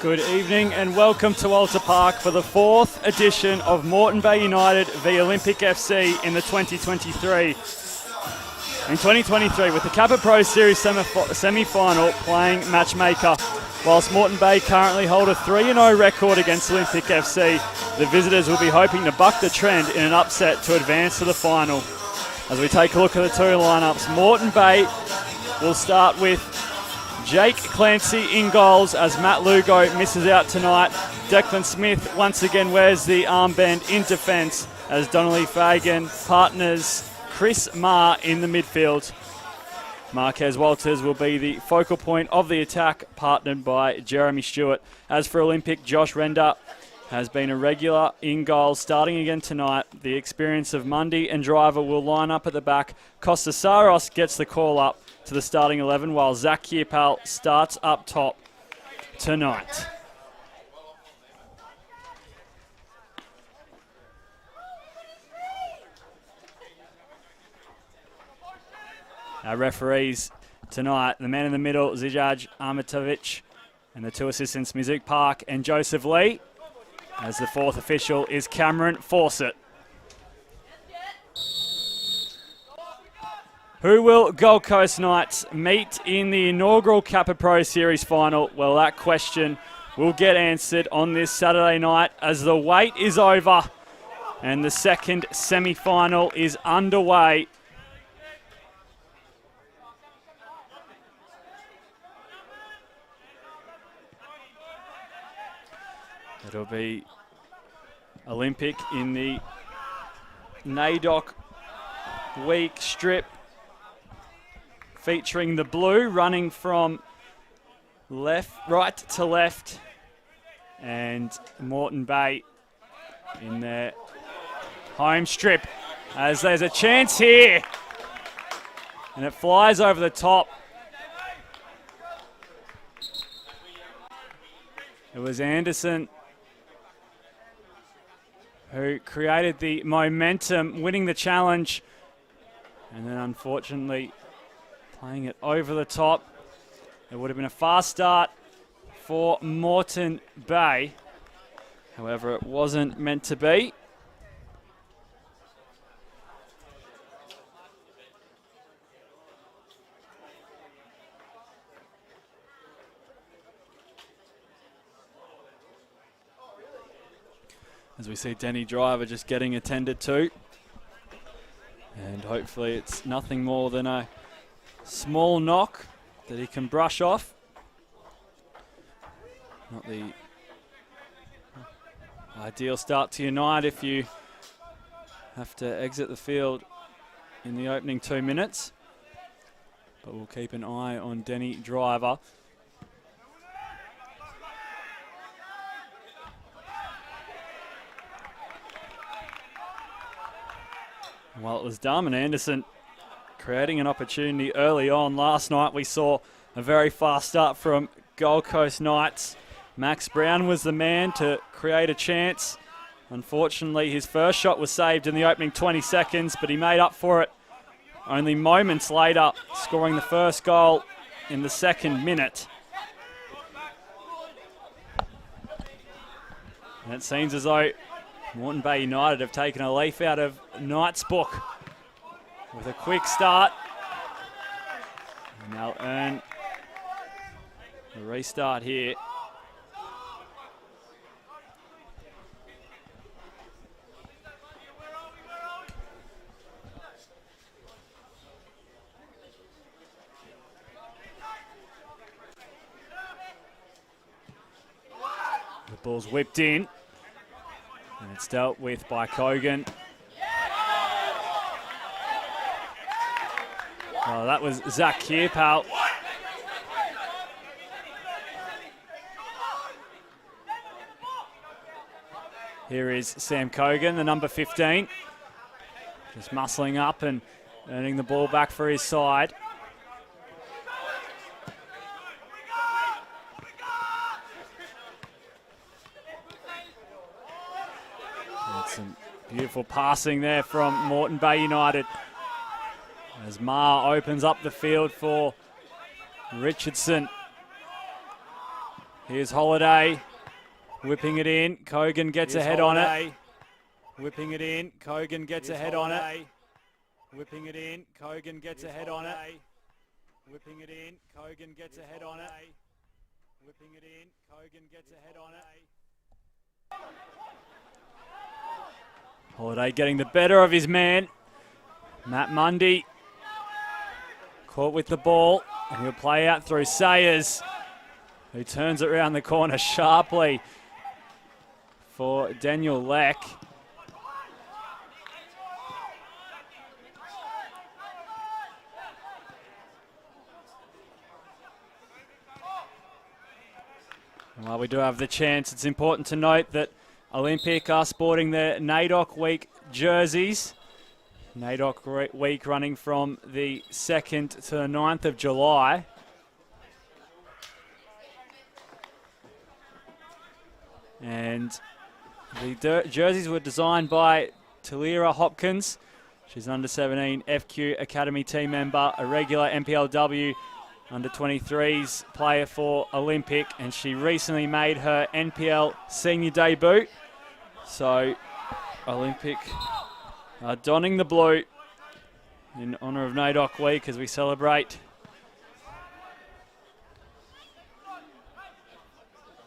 Good evening and welcome to Alta Park for the fourth edition of Morton Bay United v Olympic FC in the 2023. In 2023, with the Kappa Pro Series semi-final playing matchmaker, whilst Morton Bay currently hold a 3-0 record against Olympic FC, the visitors will be hoping to buck the trend in an upset to advance to the final. As we take a look at the two lineups, Morton Bay will start with Jake Clancy in goals as Matt Lugo misses out tonight. Declan Smith once again wears the armband in defence as Donnelly Fagan partners Chris Marr in the midfield. Marquez Walters will be the focal point of the attack, partnered by Jeremy Stewart. As for Olympic, Josh Render has been a regular in goal, starting again tonight. The experience of Mundy and Driver will line up at the back. Costa Saros gets the call up to the starting 11, while Zach Kierpal starts up top tonight. Our referees tonight, the man in the middle, Zijaj Amatovic, and the two assistants, Mizook Park and Joseph Lee, as the fourth official is Cameron Fawcett. Who will Gold Coast Knights meet in the inaugural Kappa Pro Series final? Well, that question will get answered on this Saturday night as the wait is over and the second semi-final is underway. It'll be Olympic in the NAIDOC week strip, featuring the blue running from right to left, and Morton Bay in their home strip, as there's a chance here and it flies over the top. It was Anderson who created the momentum, winning the challenge, and then unfortunately playing it over the top. It would have been a fast start for Morton Bay. However, it wasn't meant to be. As we see Denny Driver just getting attended to. And hopefully it's nothing more than a small knock that he can brush off. Not the ideal start to your night if you have to exit the field in the opening 2 minutes. But we'll keep an eye on Denny Driver. Well, it was Darman Anderson creating an opportunity early on. Last night we saw a very fast start from Gold Coast Knights. Max Brown was the man to create a chance. Unfortunately, his first shot was saved in the opening 20 seconds, but he made up for it only moments later, scoring the first goal in the second minute. And it seems as though Morton Bay United have taken a leaf out of Knight's book with a quick start. And they'll earn a restart here. The ball's whipped in. And it's dealt with by Kogan. Oh, that was Zach Kierpal. Here is Sam Kogan, the number 15. Just muscling up and earning the ball back for his side. Some beautiful passing there from Morton Bay United as Marr opens up the field for Richardson, Here's Holiday, whipping it in. Kogan gets ahead on it. Whipping it in. Kogan gets ahead on it. Whipping it in. Kogan gets ahead on it. Whipping it in. Kogan gets ahead on it. Whipping it in. Kogan gets ahead on it. Holiday getting the better of his man. Matt Mundy caught with the ball, and he'll play out through Sayers, who turns it around the corner sharply for Daniel Leck. While we do have the chance, it's important to note that Olympic are sporting their NAIDOC Week jerseys. NAIDOC Week running from the 2nd to the 9th of July. And the jerseys were designed by Talira Hopkins. She's an under-17 FQ Academy team member, a regular MPLW under-23s player for Olympic, and she recently made her NPL senior debut. So Olympic are donning the blue in honour of NAIDOC Week as we celebrate.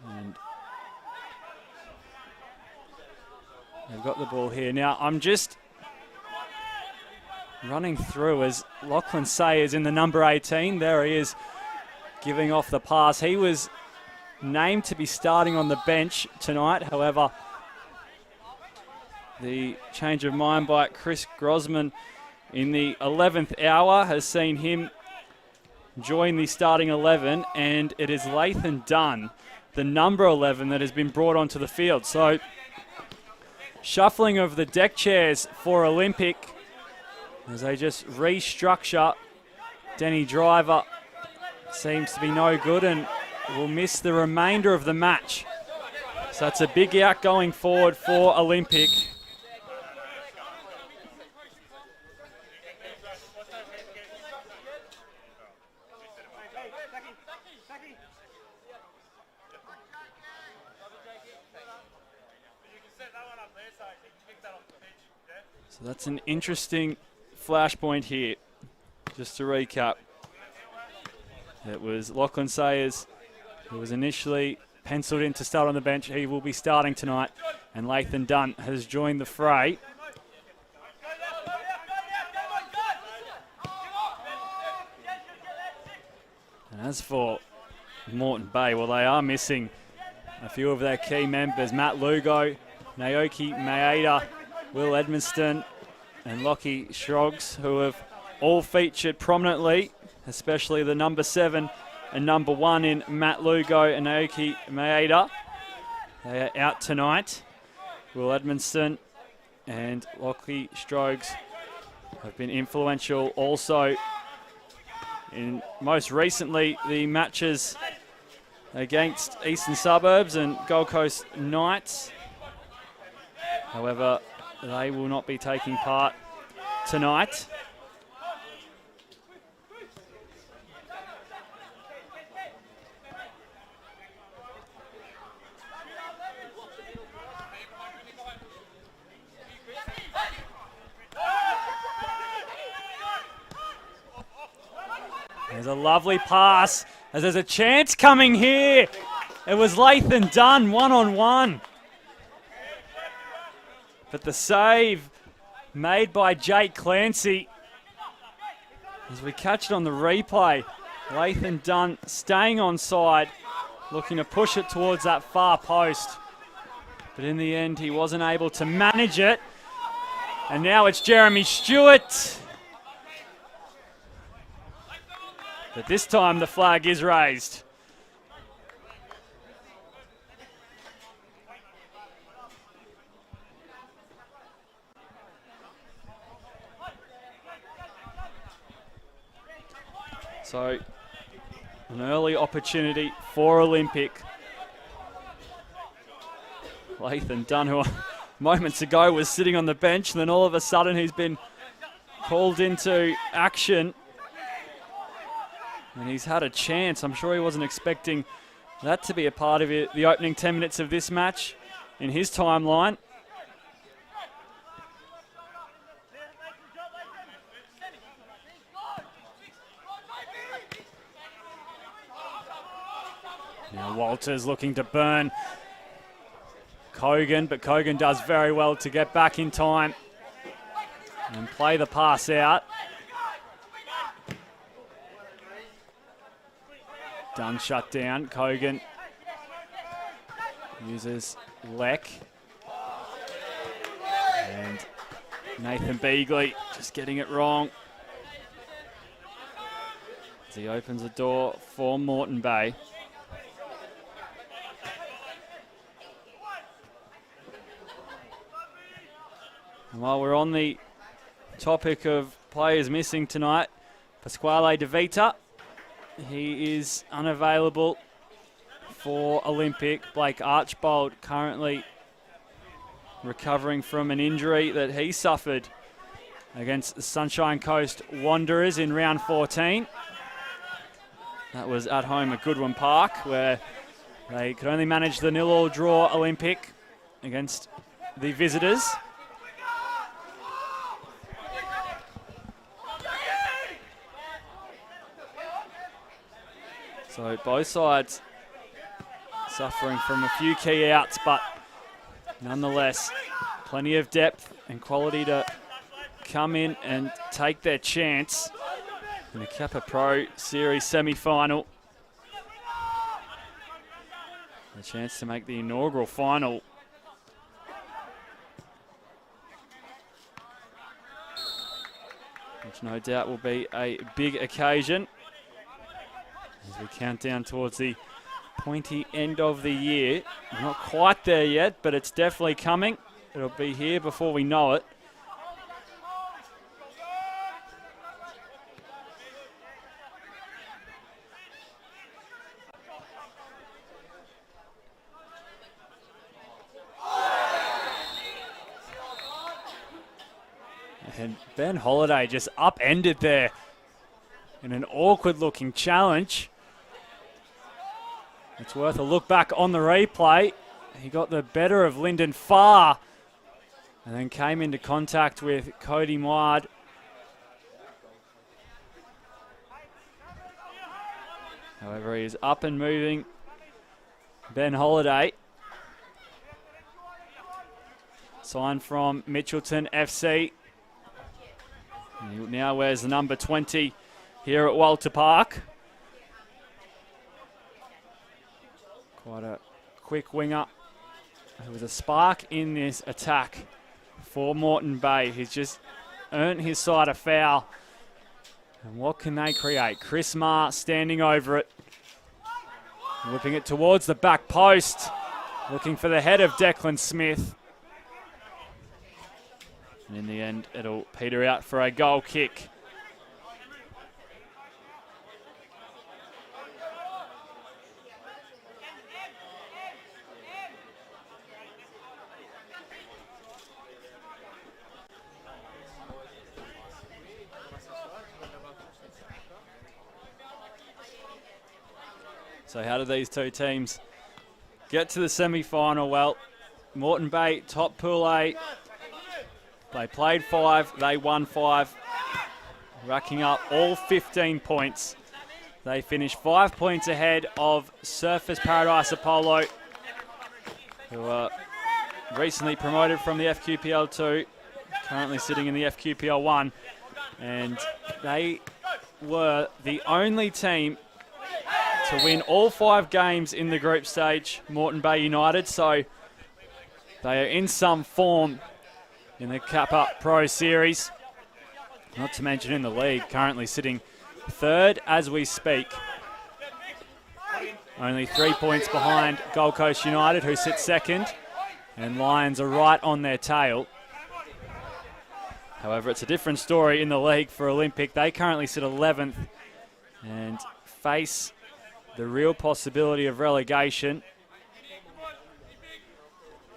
And they've got the ball here. Now I'm just running through as Lachlan Sayers in the number 18. There he is giving off the pass. He was named to be starting on the bench tonight. However, the change of mind by Chris Grossman in the 11th hour has seen him join the starting 11, and it is Lathan Dunn, the number 11, that has been brought onto the field. So shuffling of the deck chairs for Olympic as they just restructure. Denny Driver seems to be no good and will miss the remainder of the match. So that's a big out going forward for Olympic. So that's an interesting flashpoint here. Just to recap, it was Lachlan Sayers who was initially penciled in to start on the bench. He will be starting tonight, and Lathan Dunn has joined the fray. And as for Morton Bay, well, they are missing a few of their key members. Matt Lugo, Naoki Maeda, Will Edmonston and Lockie Shrogs, who have all featured prominently, especially the number 7 and number 1 in Matt Lugo and Naoki Maeda. They are out tonight. Will Edmonston and Lockie Shrogs have been influential also in most recently the matches against Eastern Suburbs and Gold Coast Knights. However, they will not be taking part tonight. There's a lovely pass as there's a chance coming here. It was Lathan Dunn one-on-one. But the save made by Jake Clancy. As we catch it on the replay, Lathan Dunn staying onside, looking to push it towards that far post. But in the end, he wasn't able to manage it. And now it's Jeremy Stewart. But this time the flag is raised. So, an early opportunity for Olympic. Lathan Dunn, who moments ago was sitting on the bench, and then all of a sudden he's been called into action. And he's had a chance. I'm sure he wasn't expecting that to be a part of the opening 10 minutes of this match in his timeline. Now Walters looking to burn Kogan, but Kogan does very well to get back in time and play the pass out. Dunn shut down. Kogan uses Leck. And Nathan Beagley just getting it wrong as he opens the door for Morton Bay. And while we're on the topic of players missing tonight, Pasquale De Vita, he is unavailable for Olympic. Blake Archbold currently recovering from an injury that he suffered against the Sunshine Coast Wanderers in round 14. That was at home at Goodwin Park, where they could only manage the 0-0 draw Olympic against the visitors. So both sides suffering from a few key outs, but nonetheless, plenty of depth and quality to come in and take their chance in the Kappa Pro Series semi-final. A chance to make the inaugural final. Which no doubt will be a big occasion as we count down towards the pointy end of the year. We're not quite there yet, but it's definitely coming. It'll be here before we know it. And Ben Holiday just upended there in an awkward looking challenge. It's worth a look back on the replay. He got the better of Lyndon Farr and then came into contact with Cody Mwad. However, he is up and moving. Ben Holiday. Signed from Mitchelton FC. He now wears the number 20 here at Walter Park. Quite a quick winger. There was a spark in this attack for Morton Bay. He's just earned his side a foul. And what can they create? Chris Marr standing over it. Whipping it towards the back post. Looking for the head of Declan Smith. And in the end, it'll peter out for a goal kick. So how do these two teams get to the semi-final? Well, Morton Bay, top Pool A. They played 5, they won 5, racking up all 15 points. They finished 5 points ahead of Surfers Paradise Apollo, who are recently promoted from the FQPL 2, currently sitting in the FQPL 1. And they were the only team to win all 5 games in the group stage, Morton Bay United. So they are in some form in the Kappa Pro Series. Not to mention in the league, currently sitting 3rd as we speak. Only 3 points behind Gold Coast United, who sit 2nd. And Lions are right on their tail. However, it's a different story in the league for Olympic. They currently sit 11th and face the real possibility of relegation.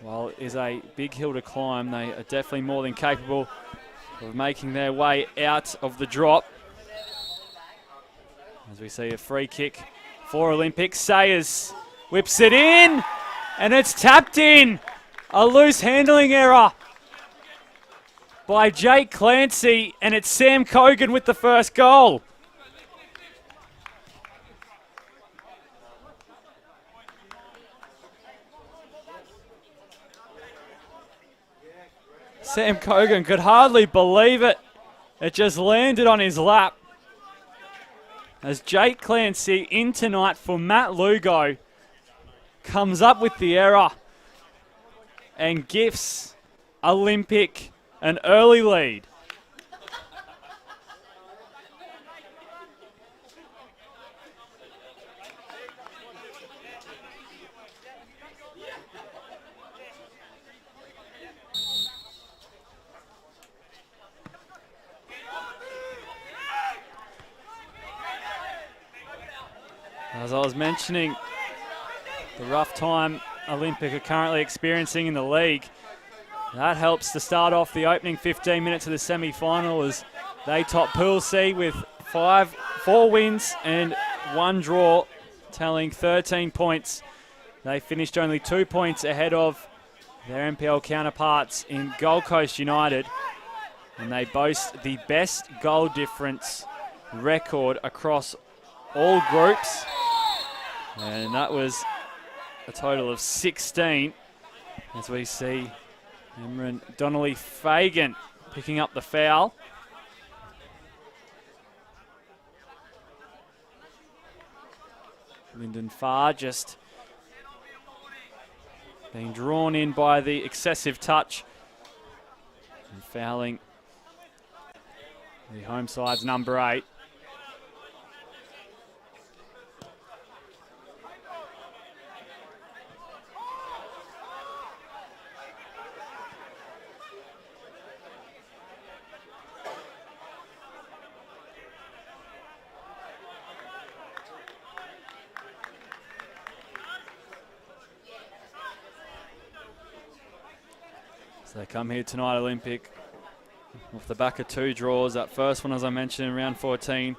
While it is a big hill to climb, they are definitely more than capable of making their way out of the drop. As we see a free kick for Olympic. Sayers whips it in, and it's tapped in. A loose handling error by Jake Clancy, and it's Sam Cogan with the first goal. Sam Cogan could hardly believe it. It just landed on his lap. As Jake Clancy in tonight for Matt Lugo comes up with the error and gifts Olympic an early lead. As I was mentioning, the rough time Olympic are currently experiencing in the league, that helps to start off the opening 15 minutes of the semi-final as they top Pool C with 4 wins and 1 draw, tallying 13 points. They finished only 2 points ahead of their NPL counterparts in Gold Coast United, and they boast the best goal difference record across all groups, and that was a total of 16, as we see Emran Donnelly Fagan picking up the foul. Lyndon Farr just being drawn in by the excessive touch and fouling the home side's number 8. So they come here tonight, Olympic, off the back of 2 draws. That first one, as I mentioned, in round 14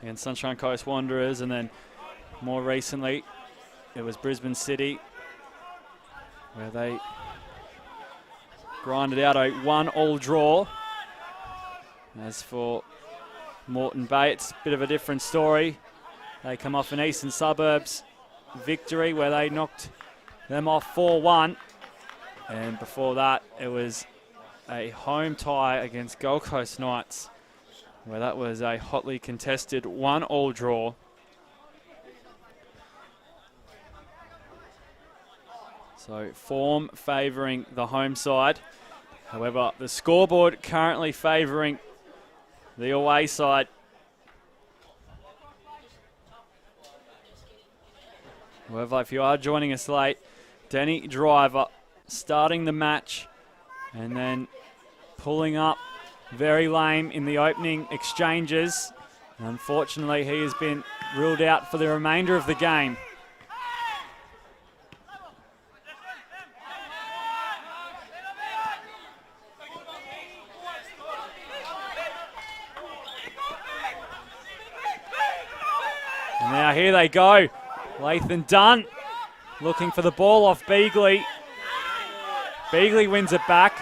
against Sunshine Coast Wanderers, and then more recently it was Brisbane City, where they grinded out a 1-1 draw. As for Morton Bay, it's a bit of a different story. They come off an Eastern Suburbs victory where they knocked them off 4-1. And before that, it was a home tie against Gold Coast Knights, where that was a hotly contested 1-1 draw. So form favouring the home side. However, the scoreboard currently favouring the away side. However, if you are joining us late, Denny Driver starting the match and then pulling up very lame in the opening exchanges. Unfortunately, he has been ruled out for the remainder of the game. And now here they go. Lathan Dunn looking for the ball off Beagley. Beagley wins it back.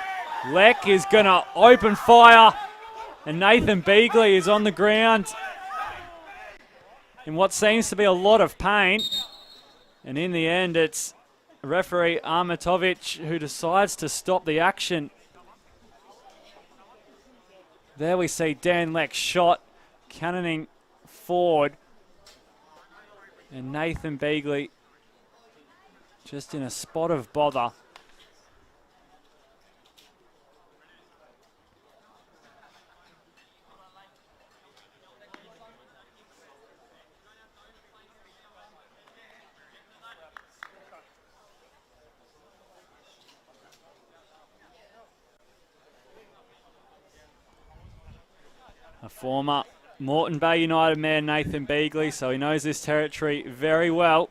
Leck is going to open fire. And Nathan Beagley is on the ground in what seems to be a lot of pain. And in the end, it's referee Armatovic who decides to stop the action. There we see Dan Leck's shot cannoning forward. And Nathan Beagley just in a spot of bother. A former Morton Bay United man, Nathan Beagley, so he knows this territory very well.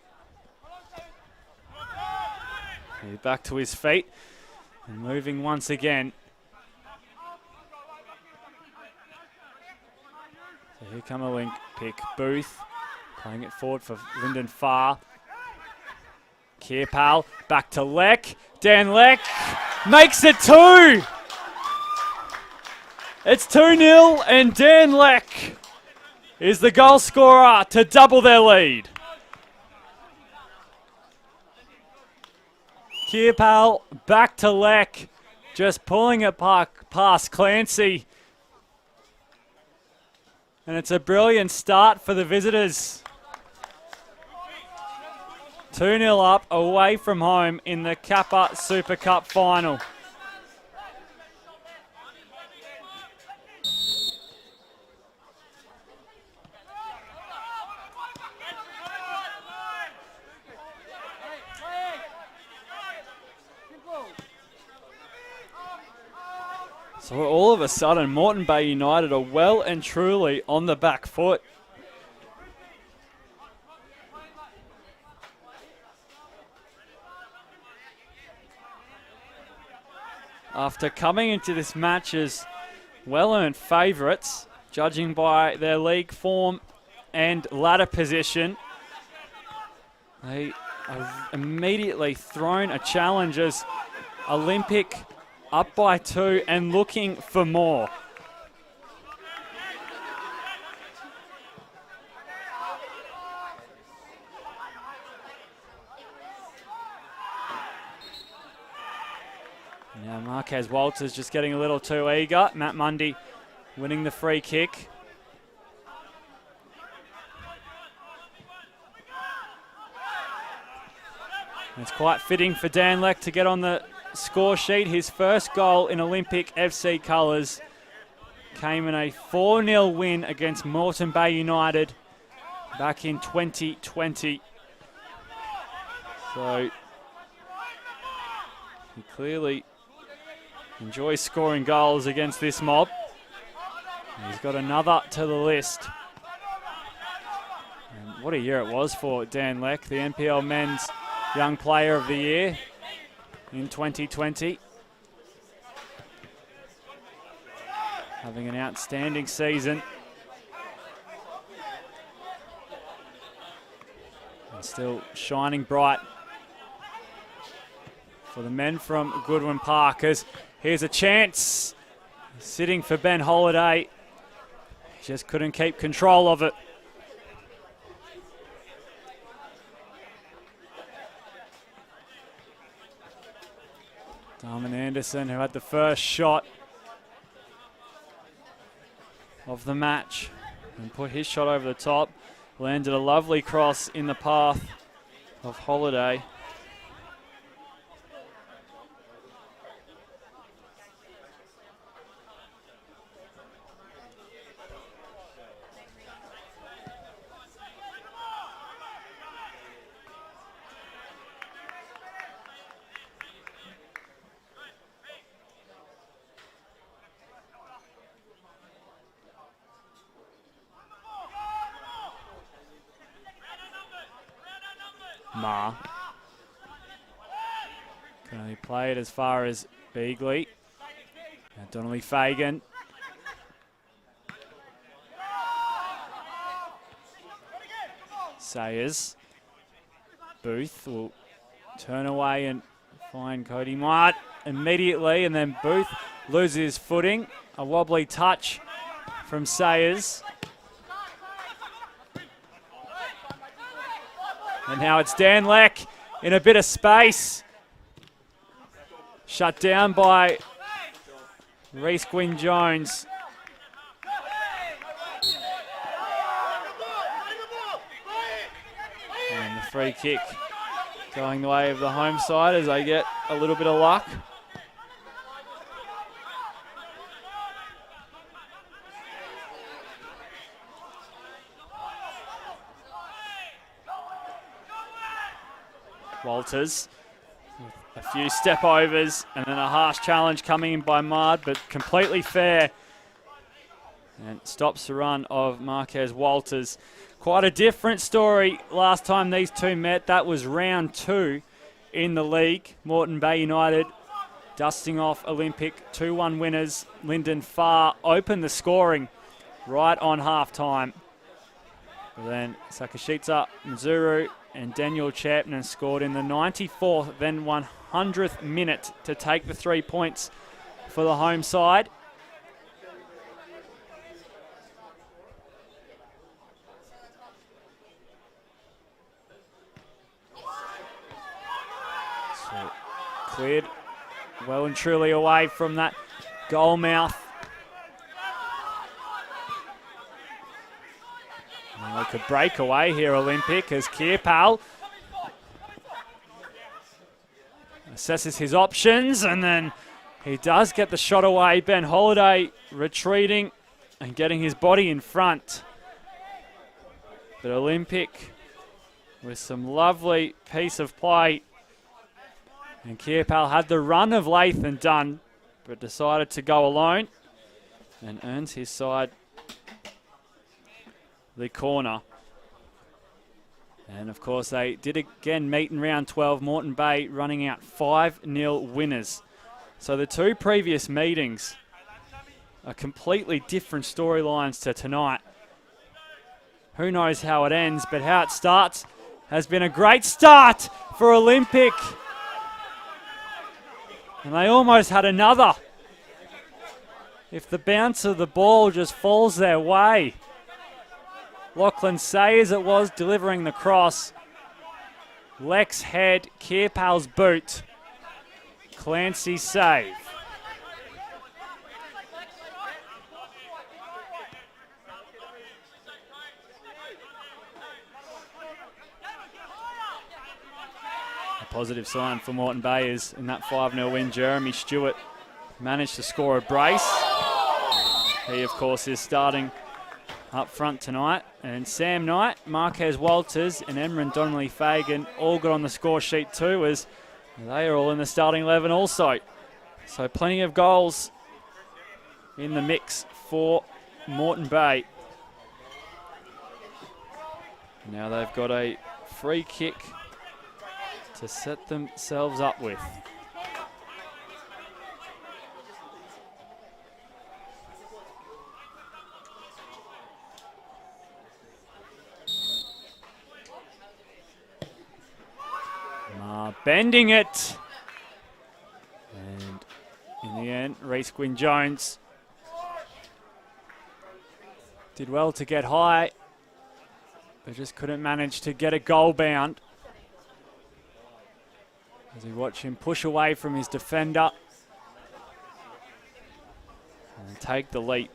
He's back to his feet and moving once again. So here come a link pick. Booth playing it forward for Lyndon Farr. Kappa back to Leck. Dan Leck makes it 2. It's 2-0 and Dan Leck is the goal scorer to double their lead. Kappa back to Leck, just pulling it past Clancy. And it's a brilliant start for the visitors. 2-0 up away from home in the Kappa Super Cup final. So all of a sudden, Morton Bay United are well and truly on the back foot. After coming into this match as well-earned favourites, judging by their league form and ladder position, they have immediately thrown a challenge as Olympic up by 2 and looking for more. Now Marquez Walters just getting a little too eager. Matt Mundy winning the free kick. It's quite fitting for Dan Leck to get on the score sheet. His first goal in Olympic FC colours came in a 4-0 win against Morton Bay United back in 2020. So he clearly enjoys scoring goals against this mob. He's got another to the list. And what a year it was for Dan Leck, the NPL Men's Young Player of the Year in 2020. Having an outstanding season. And still shining bright for the men from Goodwin Park. As here's a chance. Sitting for Ben Holiday. He just couldn't keep control of it. Darman Anderson, who had the first shot of the match and put his shot over the top, landed a lovely cross in the path of Holiday. Ma can only play it as far as Beagley. Donnelly Fagan. Sayers. Booth will turn away and find Cody Mart immediately, and then Booth loses his footing. A wobbly touch from Sayers. And now it's Dan Leck in a bit of space. Shut down by Reese Gwynn Jones. And the free kick going the way of the home side as they get a little bit of luck. Walters with a few step overs and then a harsh challenge coming in by Mard, but completely fair. And stops the run of Marquez Walters. Quite a different story last time these two met. That was round 2 in the league. Morton Bay United dusting off Olympic 2-1 winners. Lyndon Farr opened the scoring right on half time. Then Sakashita Mzuru and Daniel Chapman scored in the 94th, then 100th minute to take the 3 points for the home side. So cleared well and truly away from that goal mouth. And they could break away here, Olympic, as Kappa assesses his options, and then he does get the shot away. Ben Holiday retreating and getting his body in front. But Olympic with some lovely piece of play. And Kappa had the run of Lathan done, but decided to go alone and earns his side the corner. And of course they did again meet in round 12, Morton Bay running out 5-0 winners. So the two previous meetings are completely different storylines to tonight. Who knows how it ends, but how it starts has been a great start for Olympic. And they almost had another if the bounce of the ball just falls their way. Lachlan Sayers it was delivering the cross. Lex head, Kappa's boot. Clancy save. A positive sign for Morton Bay is in that 5-0 win, Jeremy Stewart managed to score a brace. He, of course, is starting up front tonight. And Sam Knight, Marquez Walters and Emran Donnelly Fagan all got on the score sheet too, as they are all in the starting 11 also. So plenty of goals in the mix for Morton Bay. Now they've got a free kick to set themselves up with. Bending it. And in the end, Reece Gwyn-Jones did well to get high, but just couldn't manage to get a goal bound. As we watch him push away from his defender and take the leap.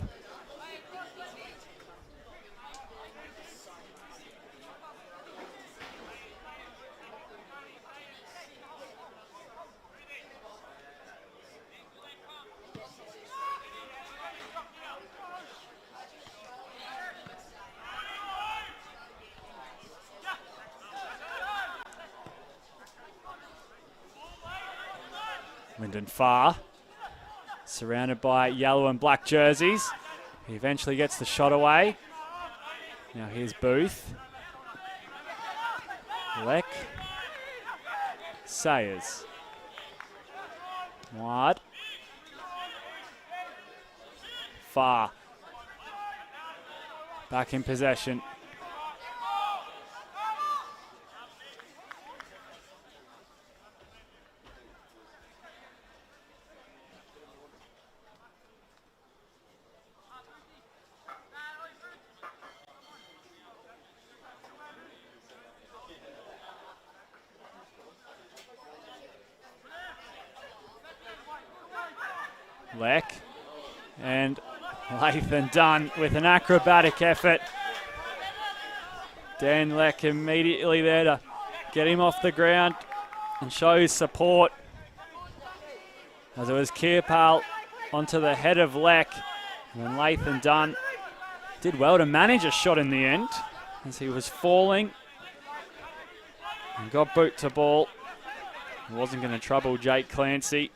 Lyndon Farr, surrounded by yellow and black jerseys. He eventually gets the shot away. Now here's Booth. Leck. Sayers. Wide. Farr. Back in possession. Leck, and Lathan done with an acrobatic effort. Dan Leck immediately there to get him off the ground and show his support. As it was Kappa onto the head of Leck, and then Lathan Dunn did well to manage a shot in the end as he was falling and got boot to ball. He wasn't going to trouble Jake Clancy.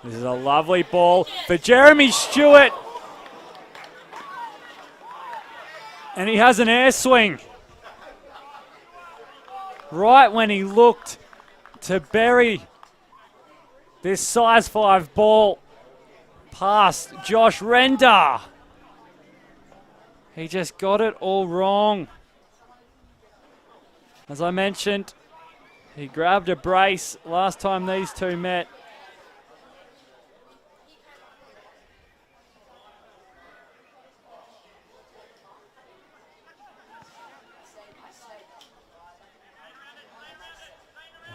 This is a lovely ball for Jeremy Stewart. And he has an air swing. right when he looked to bury this size 5 ball past Josh Render. He just got it all wrong. As I mentioned, he grabbed a brace last time these two met.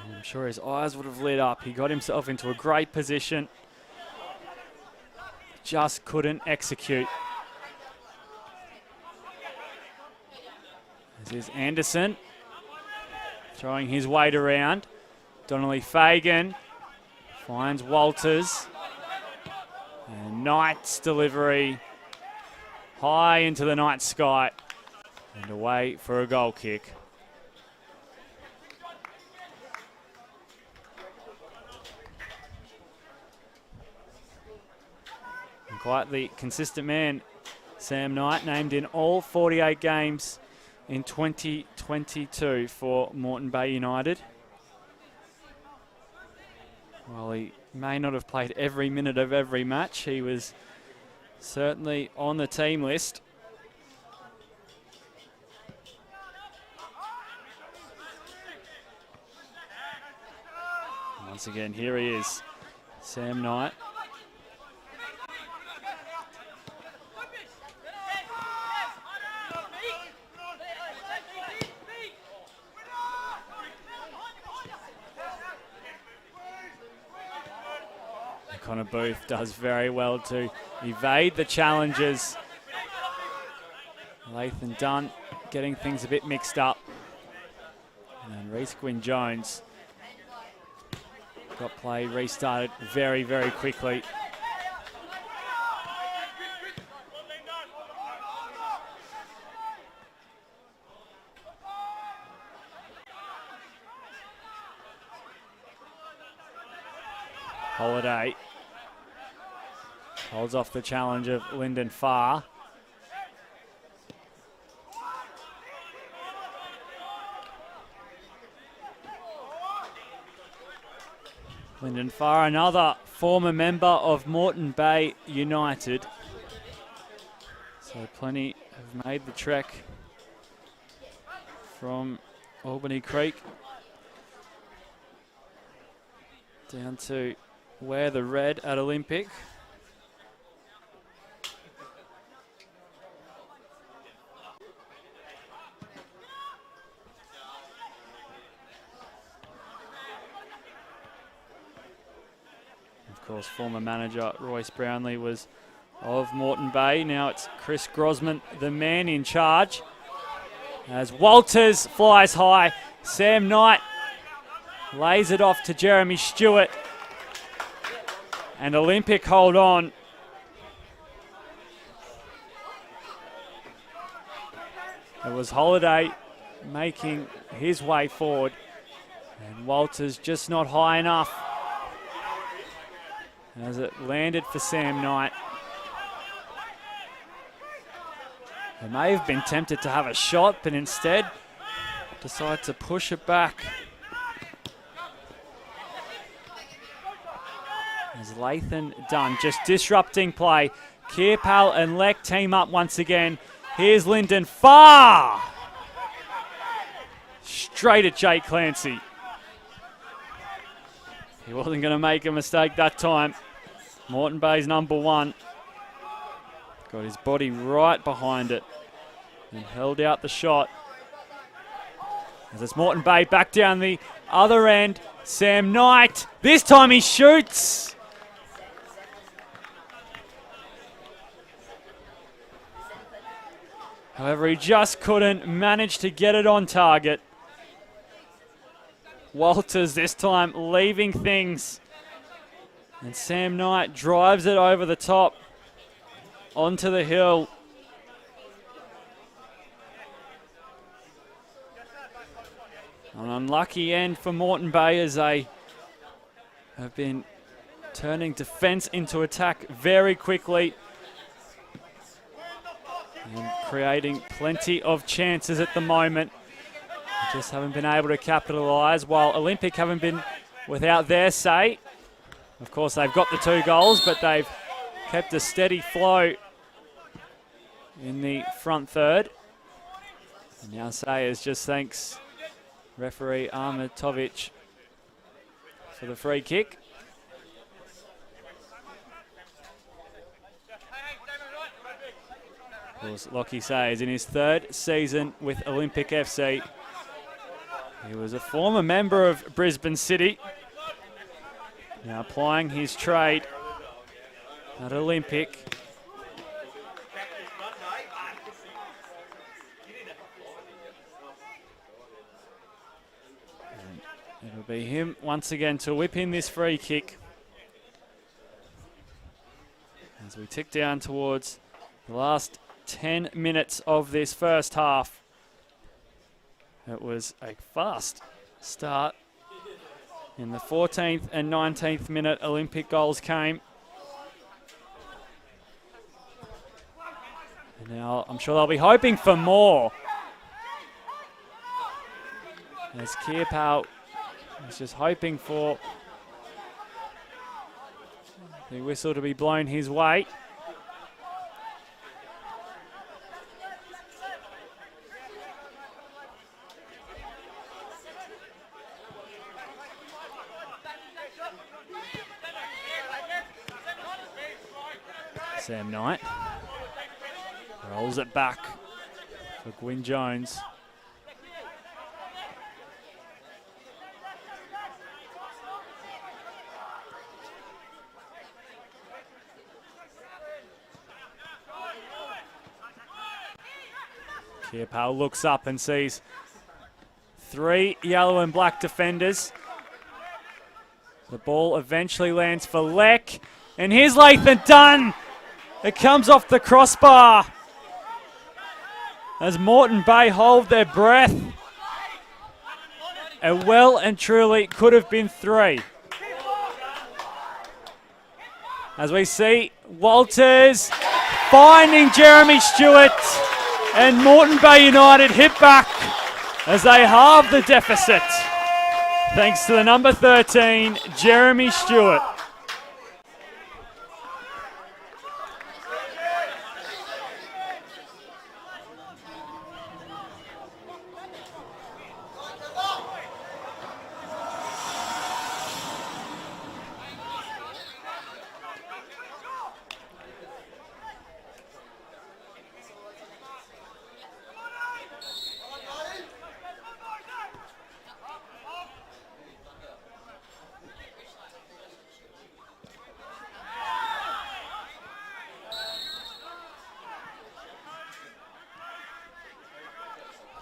I'm sure his eyes would have lit up. He got himself into a great position. Just couldn't execute. This is Anderson throwing his weight around. Donnelly Fagan finds Walters. And Knight's delivery high into the night sky and away for a goal kick. And quite the consistent man, Sam Knight, named in all 48 games in 2022 for Morton Bay United. While he may not have played every minute of every match, he was certainly on the team list. Once again, here he is, Sam Knight. Connor Booth does very well to evade the challenges. Lathan Dunn getting things a bit mixed up. And Reece Gwynn-Jones got play restarted very, very quickly. Holiday holds off the challenge of Lyndon Farr. Lyndon Farr, another former member of Morton Bay United. So plenty have made the trek from Albany Creek down to wear the red at Olympic. Of course, former manager Royce Brownlee was of Morton Bay. Now it's Chris Grosman, the man in charge. As Walters flies high, Sam Knight lays it off to Jeremy Stewart. And Olympic hold on. It was Holiday making his way forward. And Walters just not high enough as it landed for Sam Knight. They may have been tempted to have a shot, but instead decide to push it back. As Lathan Dunn just disrupting play. Kierpal and Leck team up once again. Here's Lyndon Farr. Straight at Jake Clancy. He wasn't going to make a mistake that time. Morton Bay's number one. Got his body right behind it and held out the shot. As it's Morton Bay back down the other end. Sam Knight. This time he shoots. However, he just couldn't manage to get it on target. Walters this time leaving things. And Sam Knight drives it over the top onto the hill. An unlucky end for Morton Bay as they have been turning defence into attack very quickly and creating plenty of chances at the moment. just haven't been able to capitalise, while Olympic haven't been without their say. Of course, they've got the 2 goals, but they've kept a steady flow in the front third. And now Sayers just thanks referee Armatovic for the free kick. Of course, Lockie Sayers in his 3rd season with Olympic FC. He was a former member of Brisbane City, now applying his trade at Olympic. And it'll be him once again to whip in this free kick as we tick down towards the last 10 minutes of this first half. It was a fast start. In the 14th and 19th minute, Olympic goals came. And now I'm sure they'll be hoping for more. As Kappa is just hoping for the whistle to be blown his way. Sam Knight rolls it back for Gwyn Jones. Kappa looks up and sees 3 yellow and black defenders. The ball eventually lands for Leck, and here's Lathan Dunn. It comes off the crossbar as Morton Bay hold their breath. And well and truly could have been 3. As we see Walters finding Jeremy Stewart, and Morton Bay United hit back as they halve the deficit. Thanks to the number 13, Jeremy Stewart.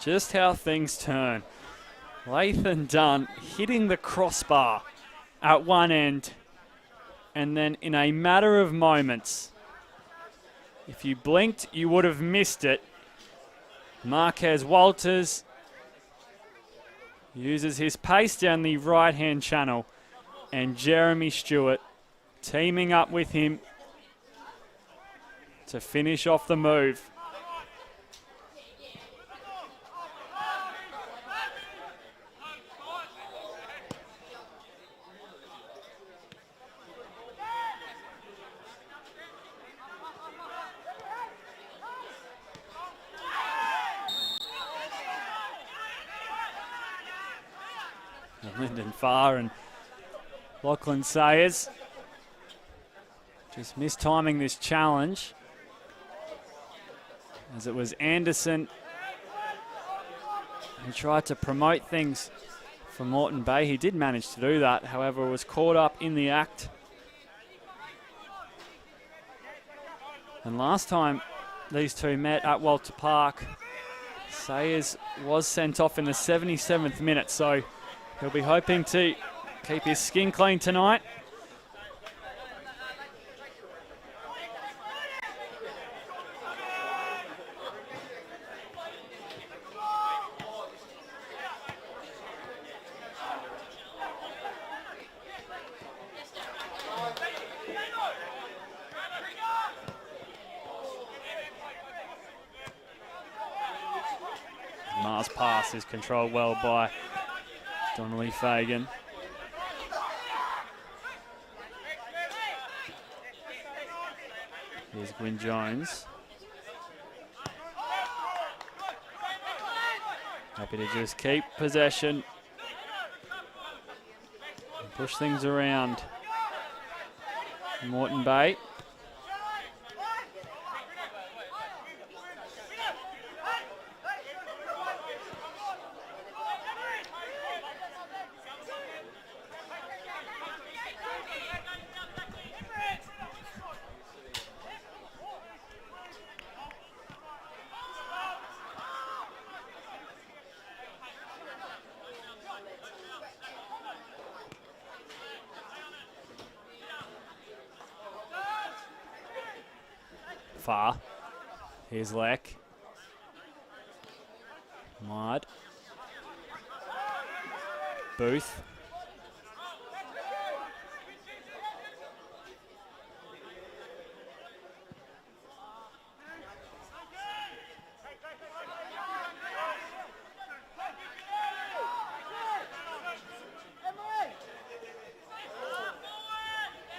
Just how things turn. Lathan Dunn hitting the crossbar at one end, and then in a matter of moments, if you blinked, you would have missed it. Marquez Walters uses his pace down the right-hand channel, and Jeremy Stewart teaming up with him to finish off the move. Lyndon Farr and Lachlan Sayers just mistiming this challenge, as it was Anderson who tried to promote things for Morton Bay. He did manage to do that, however, was caught up in the act. And last time these two met at Walter Park, Sayers was sent off in the 77th minute, so he'll be hoping to keep his skin clean tonight. Mars pass is controlled well by Donnelly Fagan. Here's Gwyn Jones. Happy to just keep possession and push things around. Morton Bay. Far. Here's Leck. Mud. Booth.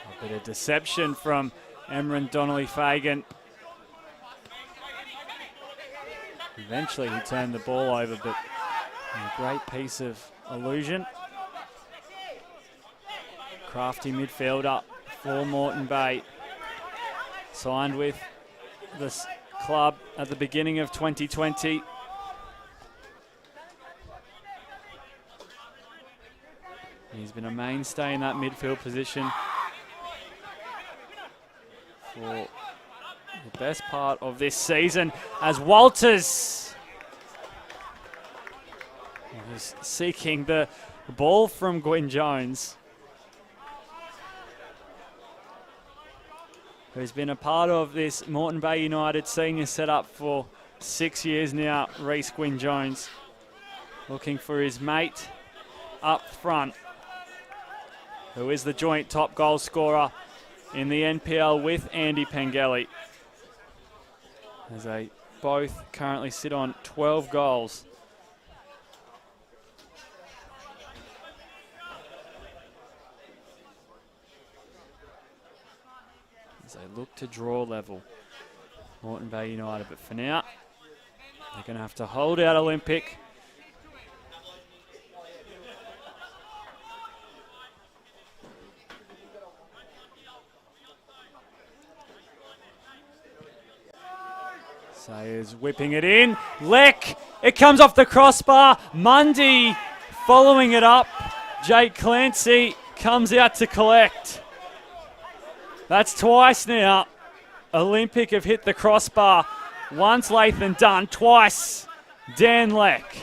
A bit of deception from Emran Donnelly Fagan. Eventually he turned the ball over, but a great piece of illusion. Crafty midfielder for Morton Bay. Signed with this club at the beginning of 2020. He's been a mainstay in that midfield position for the best part of this season, as Walters was seeking the ball from Gwyn Jones, who's been a part of this Morton Bay United senior setup for 6 years now. Reece Gwyn Jones looking for his mate up front, who is the joint top goal scorer in the NPL with Andy Pengelly, as they both currently sit on 12 goals. As they look to draw level, Morton Bay United, but for now, they're going to have to hold out Olympic. Sayers whipping it in. Leck, it comes off the crossbar. Mundy following it up. Jake Clancy comes out to collect. That's twice now. Olympic have hit the crossbar. Once Lathan Dunn, twice Dan Leck.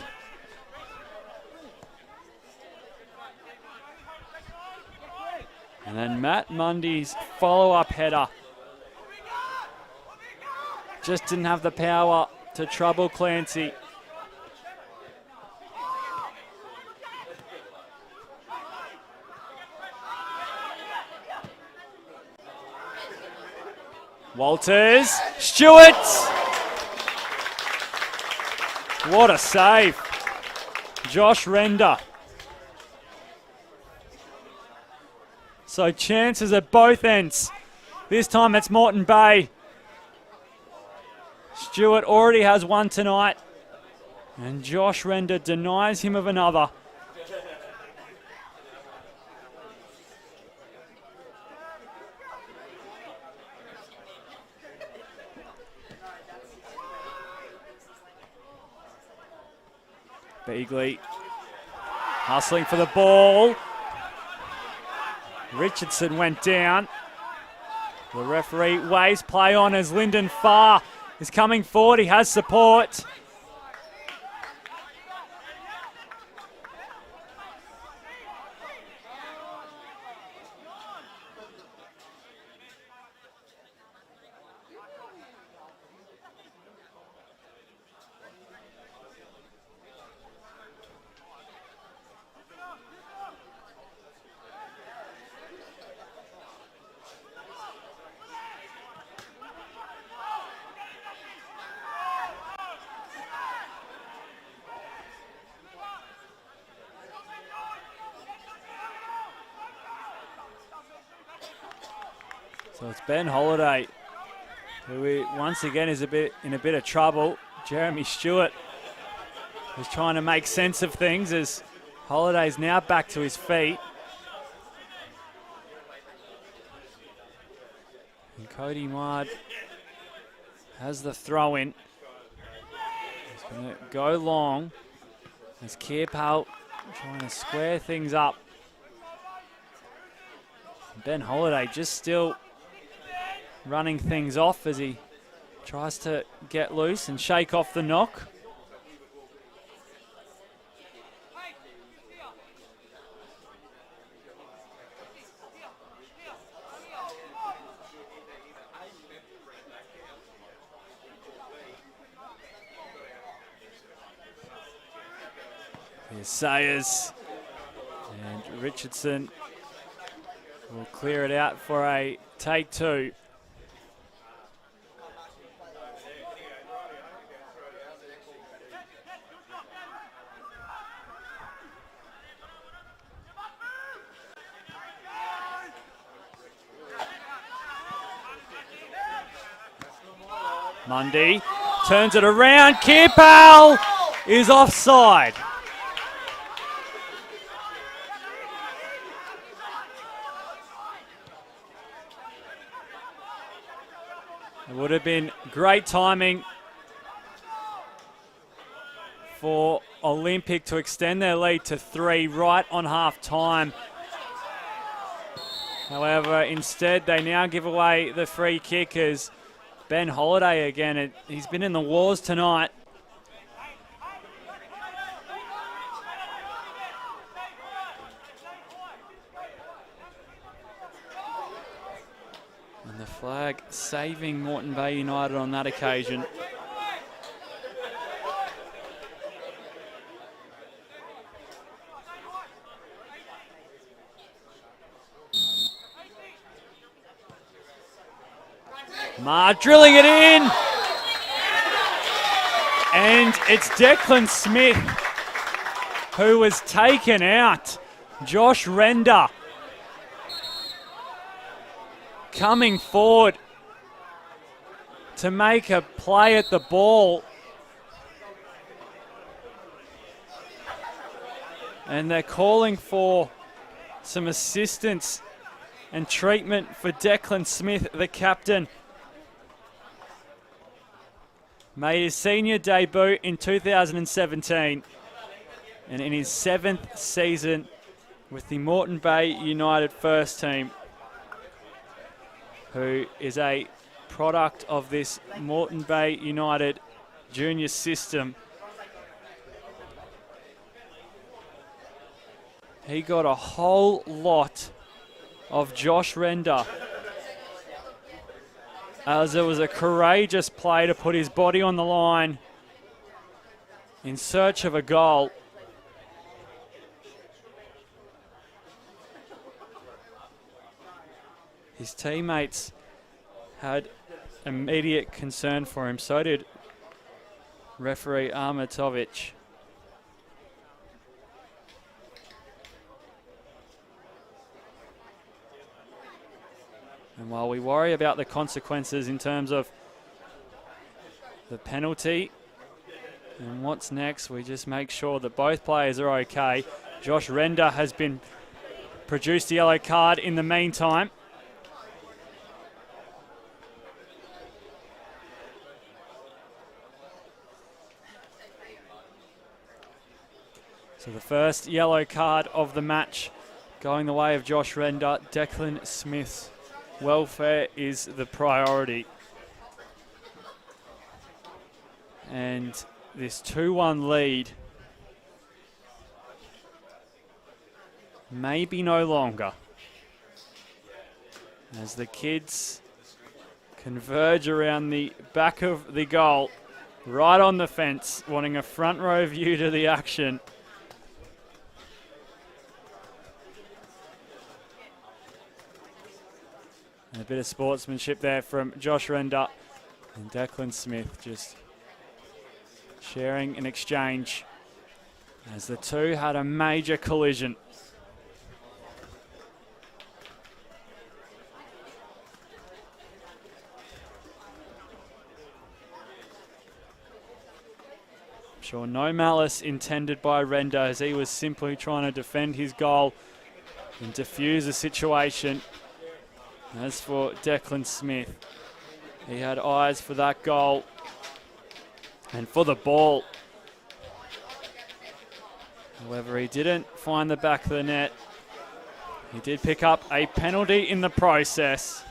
And then Matt Mundy's follow-up header. Just didn't have the power to trouble Clancy. Walters, Stewart! What a save. Josh Render. So chances at both ends. This time it's Morton Bay. Stewart already has one tonight, and Josh Render denies him of another. Beagley hustling for the ball. Richardson went down. The referee waves play on as Lyndon Farr is coming forward. He has support. So it's Ben Holiday, who once again is in a bit of trouble. Jeremy Stewart is trying to make sense of things as Holiday's now back to his feet. And Cody Mard has the throw in. He's going to go long as Kappa trying to square things up. Ben Holiday just still running things off as he tries to get loose and shake off the knock. Here's Sayers, and Richardson will clear it out for a take two. Mundy turns it around. Kappa is offside. It would have been great timing for Olympic to extend their lead to 3 right on half time. However, instead they now give away the free kick as Ben Holiday again. He's been in the wars tonight. And the flag saving Morton Bay United on that occasion. Ma drilling it in. And it's Declan Smith who was taken out. Josh Render coming forward to make a play at the ball. And they're calling for some assistance and treatment for Declan Smith, the captain. Made his senior debut in 2017 and in his 7th season with the Morton Bay United first team, who is a product of this Morton Bay United junior system. He got a whole lot of Josh Render, as it was a courageous play to put his body on the line in search of a goal. His teammates had immediate concern for him. So did referee Armatovic. And while we worry about the consequences in terms of the penalty and what's next, we just make sure that both players are okay. Josh Render has been produced a yellow card in the meantime. So the first yellow card of the match going the way of Josh Render. Declan Smith's welfare is the priority. And this 2-1 lead may be no longer, as the kids converge around the back of the goal, right on the fence, wanting a front row view to the action. And a bit of sportsmanship there from Josh Render and Declan Smith, just sharing an exchange as the two had a major collision. I'm sure no malice intended by Render, as he was simply trying to defend his goal and defuse the situation. As for Declan Smith, he had eyes for that goal and for the ball. However, he didn't find the back of the net. He did pick up a penalty in the process.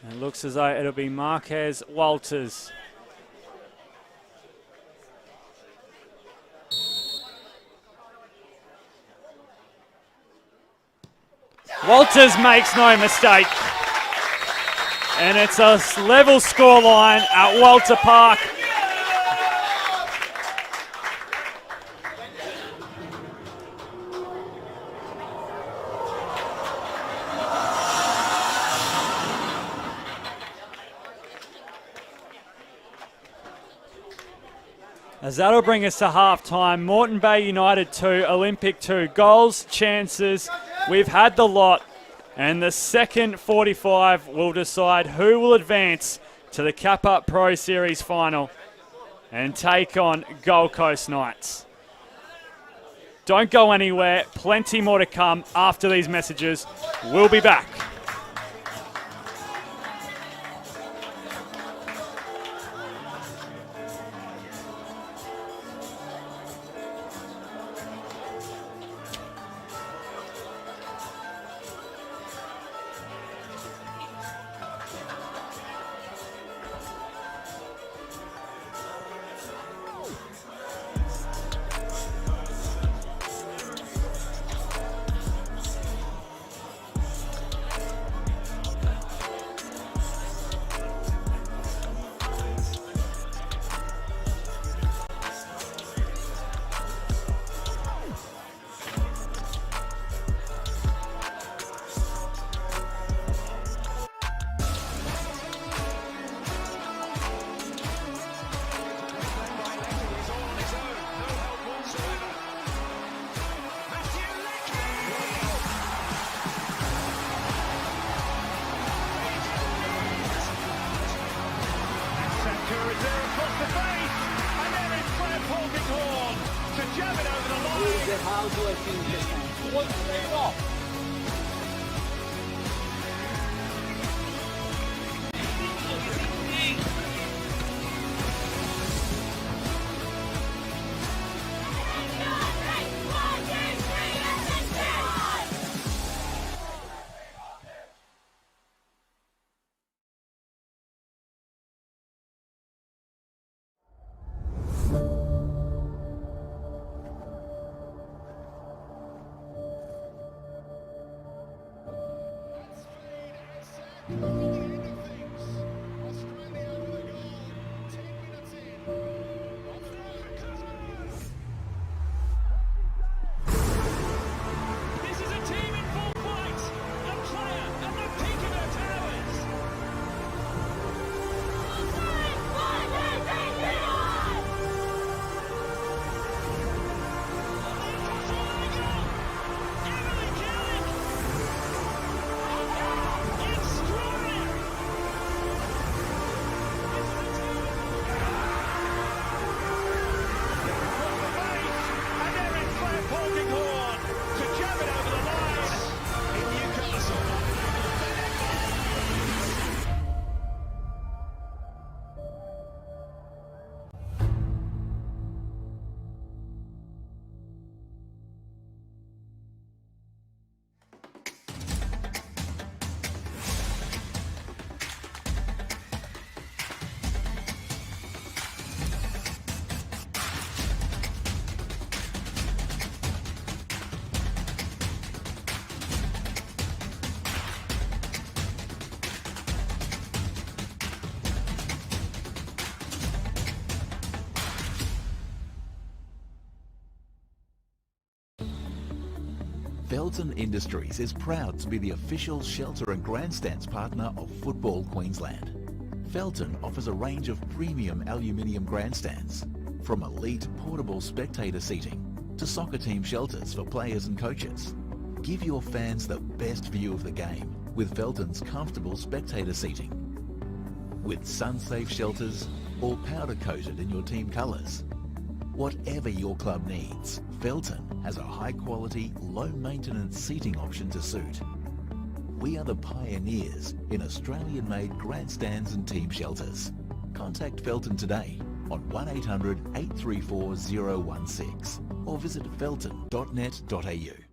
It looks as though it'll be Marquez Walters. Walters makes no mistake. And it's a level scoreline at Walter Park. As that'll bring us to half-time. Morton Bay United 2, Olympic 2. Goals, chances, we've had the lot. And the second 45 will decide who will advance to the Kappa Pro Series final and take on Gold Coast Knights. Don't go anywhere. Plenty more to come after these messages. We'll be back. Felton Industries is proud to be the official shelter and grandstands partner of Football Queensland. Felton offers a range of premium aluminium grandstands, from elite portable spectator seating to soccer team shelters for players and coaches. Give your fans the best view of the game with Felton's comfortable spectator seating. with sun-safe shelters or powder-coated in your team colours. Whatever your club needs, Felton has a high-quality, low-maintenance seating option to suit. We are the pioneers in Australian-made grandstands and team shelters. Contact Felton today on 1800 834 016 or visit felton.net.au.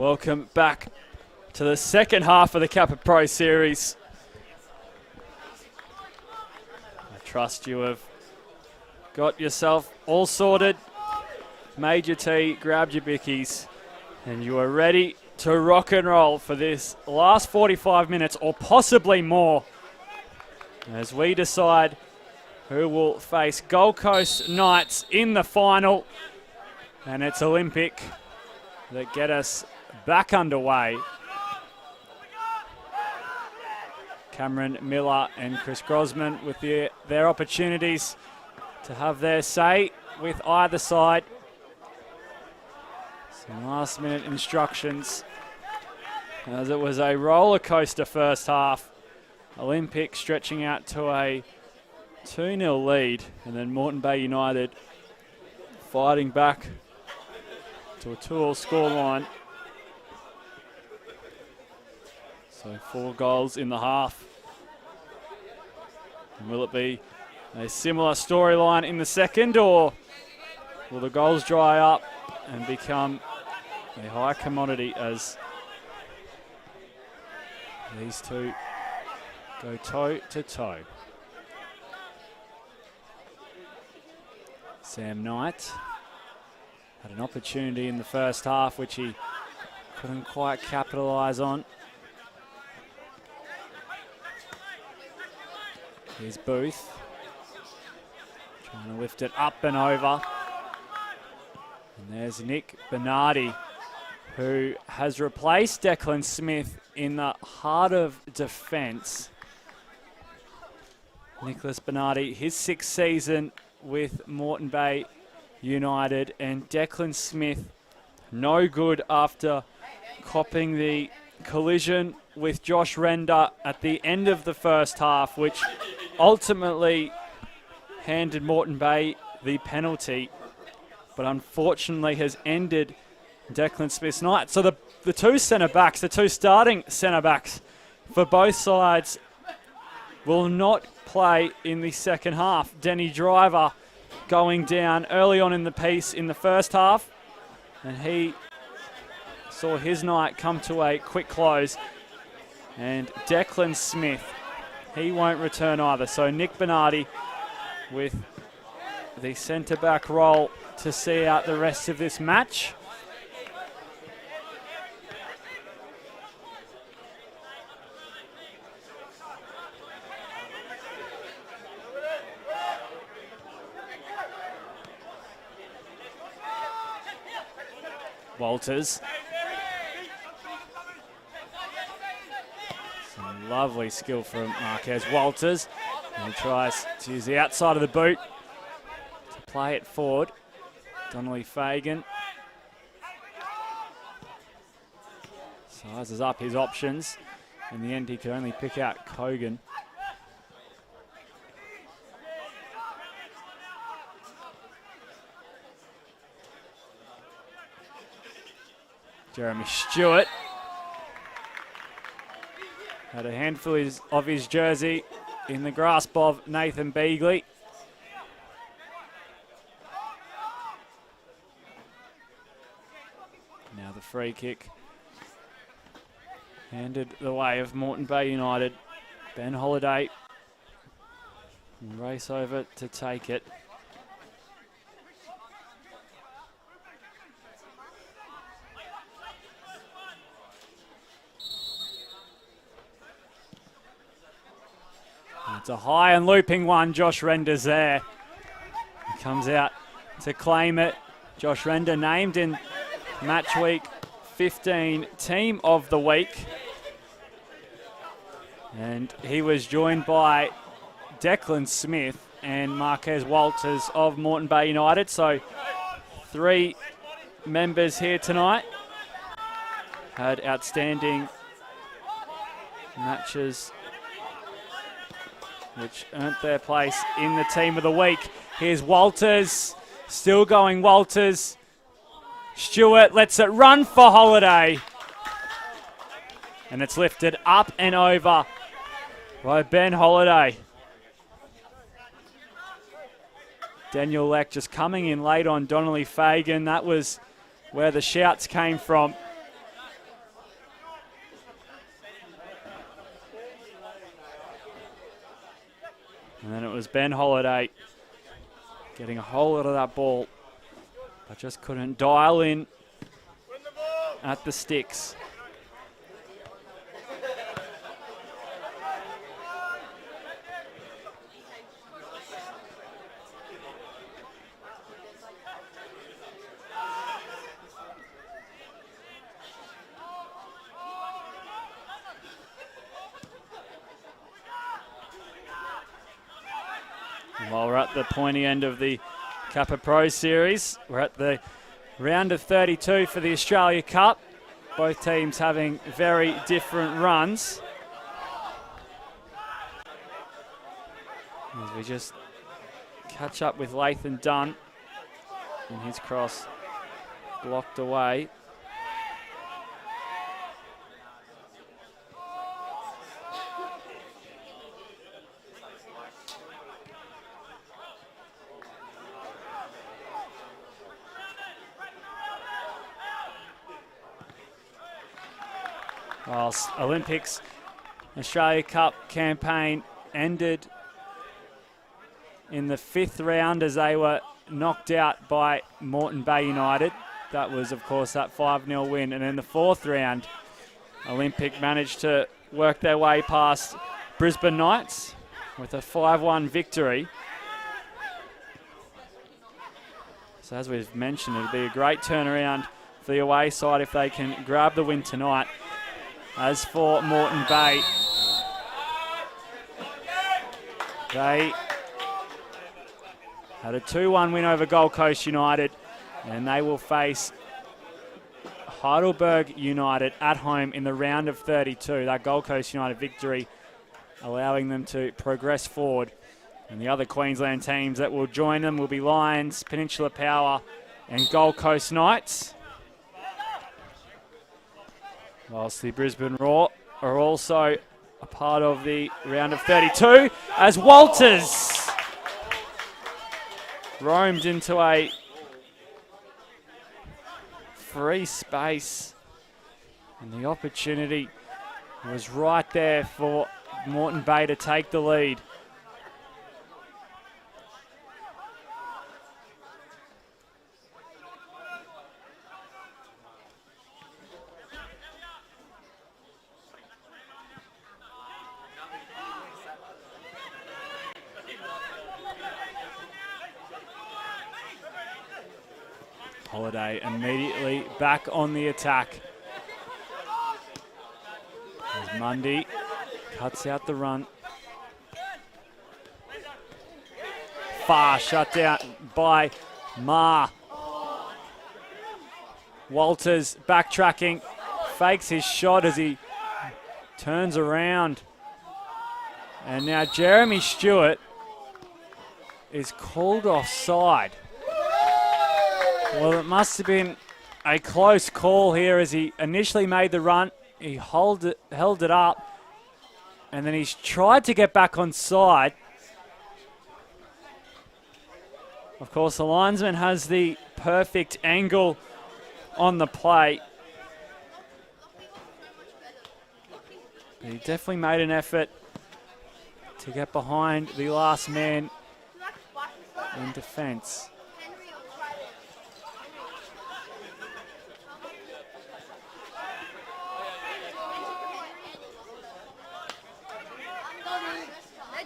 Welcome back to the second half of the Kappa Pro Series. I trust you have got yourself all sorted, made your tea, grabbed your bickies, and you are ready to rock and roll for this last 45 minutes or possibly more as we decide who will face Gold Coast Knights in the final. And it's Olympic that get us back underway. Cameron Miller and Chris Grosman with their opportunities to have their say with either side. Some last minute instructions as it was a roller coaster first half. Olympic stretching out to a 2-0 lead, and then Morton Bay United fighting back to a 2-all scoreline. So 4 goals in the half. And will it be a similar storyline in the second, or will the goals dry up and become a high commodity as these two go toe to toe? Sam Knight had an opportunity in the first half which he couldn't quite capitalise on. Here's Booth trying to lift it up and over. And there's Nick Bernardi, who has replaced Declan Smith in the heart of defence. Nicholas Bernardi, his 6th season with Morton Bay United, and Declan Smith no good after copping the collision with Josh Render at the end of the first half, which ultimately handed Morton Bay the penalty, but unfortunately has ended Declan Smith's night. So the two centre-backs, the two starting centre-backs for both sides will not play in the second half. Denny Driver going down early on in the piece in the first half, and he saw his night come to a quick close. And Declan Smith, he won't return either. So Nick Bernardi with the centre-back role to see out the rest of this match. Walters. Some lovely skill from Marquez Walters. And he tries to use the outside of the boot to play it forward. Donnelly Fagan sizes up his options. In the end, he could only pick out Kogan. Jeremy Stewart had a handful of his jersey in the grasp of Nathan Beagley. Now the free kick handed the way of Morton Bay United. Ben Holiday will race over to take it. It's a high and looping one. Josh Render's there. He comes out to claim it. Josh Render named in match week 15 team of the week. And he was joined by Declan Smith and Marquez Walters of Morton Bay United. So 3 members here tonight had outstanding matches which earned their place in the team of the week. Here's Walters, still going Walters. Stewart lets it run for Holiday. And it's lifted up and over by Ben Holiday. Daniel Leck just coming in late on Donnelly Fagan. That was where the shouts came from. was Ben Holiday getting a whole lot of that ball, but just couldn't dial in at the sticks. While we're at the pointy end of the Kappa Pro Series, we're at the round of 32 for the Australia Cup. Both teams having very different runs. As we just catch up with Lathan Dunn, and his cross blocked away. Whilst Olympics Australia Cup campaign ended in the 5th round as they were knocked out by Morton Bay United. That was, of course, that 5-0 win. And in the 4th round, Olympic managed to work their way past Brisbane Knights with a 5-1 victory. So as we've mentioned, it'll be a great turnaround for the away side if they can grab the win tonight. As for Morton Bay, they had a 2-1 win over Gold Coast United, and they will face Heidelberg United at home in the round of 32. That Gold Coast United victory allowing them to progress forward. And the other Queensland teams that will join them will be Lions, Peninsula Power and Gold Coast Knights. Whilst the Brisbane Raw are also a part of the round of 32 as Walters roamed into a free space, and the opportunity was right there for Morton Bay to take the lead. Holiday immediately back on the attack. As Mundy cuts out the run. Far shut down by Ma. Walters backtracking, fakes his shot as he turns around. And now Jeremy Stewart is called offside. Well, it must have been a close call here as he initially made the run. He held it up, and then he's tried to get back on side. Of course, the linesman has the perfect angle on the play. He definitely made an effort to get behind the last man in defence.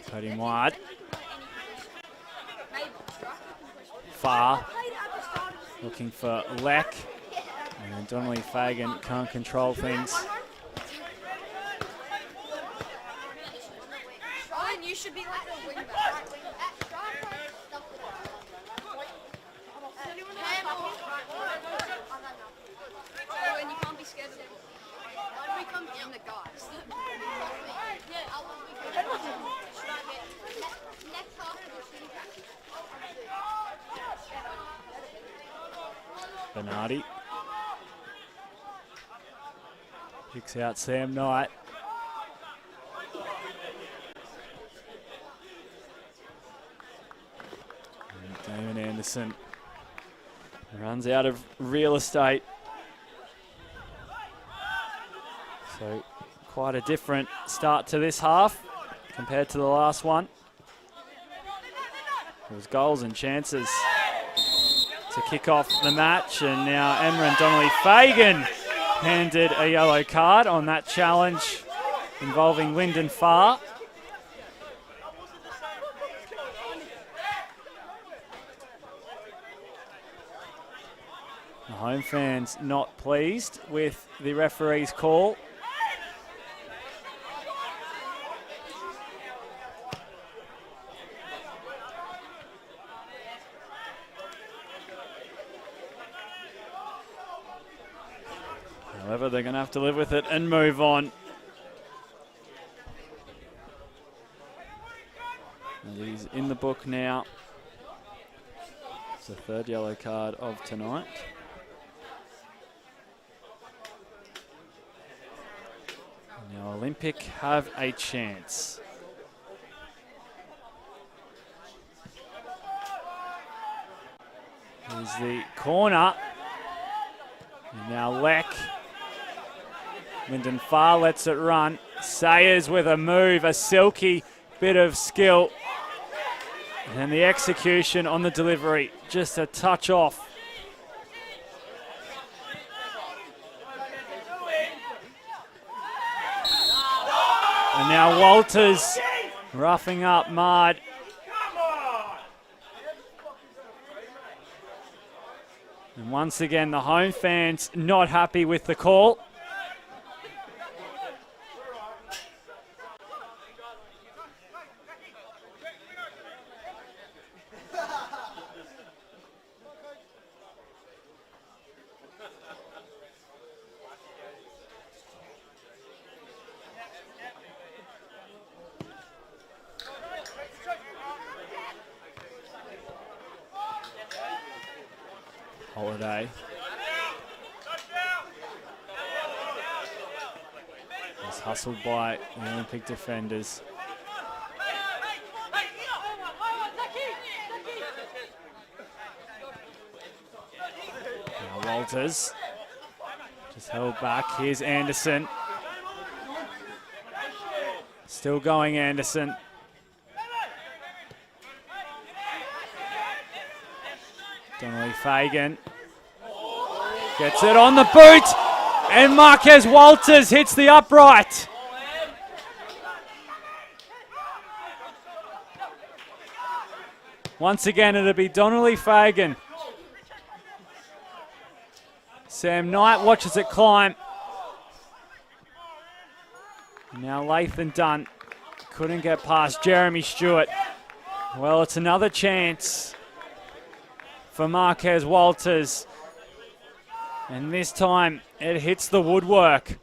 Cut him wide. Far. Looking for Leck. And Donnelly Fagan can't control things. You should be like a wing back. And you can't be scared of them. Why do we come in the guys? Bernardi picks out Sam Knight. And Damon Anderson runs out of real estate. So quite a different start to this half compared to the last one. There was goals and chances to kick off the match, and now Emran Donnelly Fagan handed a yellow card on that challenge involving Lyndon Farr. The home fans not pleased with the referee's call. However, they're going to have to live with it and move on. And he's in the book now. It's the third yellow card of tonight. Now Olympic have a chance. Here's the corner. And now Leck. Lyndon Farr lets it run. Sayers with a move, a silky bit of skill. And then the execution on the delivery, just a touch off. And now Walters roughing up Mard. And once again, the home fans not happy with the call. Holiday. He's hustled by the Olympic defenders. Now Walters just held back. Here's Anderson. Still going, Anderson. Donnelly Fagan gets it on the boot, and Marquez Walters hits the upright. Once again, it'll be Donnelly Fagan. Sam Knight watches it climb. Now Lathan Dunn couldn't get past Jeremy Stewart. Well, it's another chance for Marquez Walters. And this time it hits the woodwork.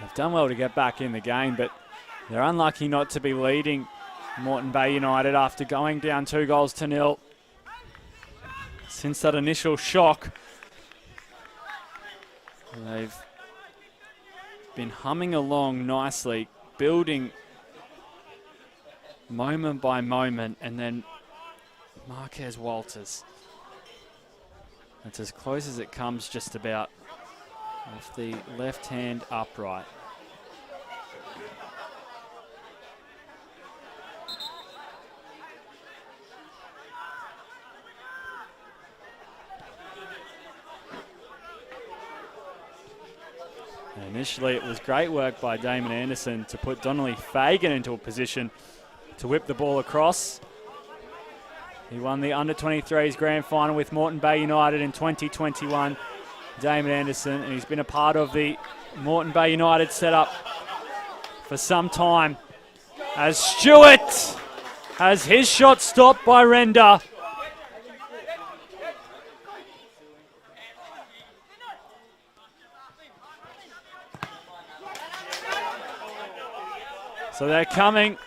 They've done well to get back in the game, but they're unlucky not to be leading Morton Bay United after going down 2-0. Since that initial shock, they've been humming along nicely, building moment by moment, and then Marquez Walters. It's as close as it comes, just about, off the left-hand upright. And initially it was great work by Damon Anderson to put Donnelly Fagan into a position to whip the ball across. He won the under-23s grand final with Morton Bay United in 2021. Damon Anderson, and he's been a part of the Morton Bay United setup for some time. As Stewart has his shot stopped by Render. So they're coming.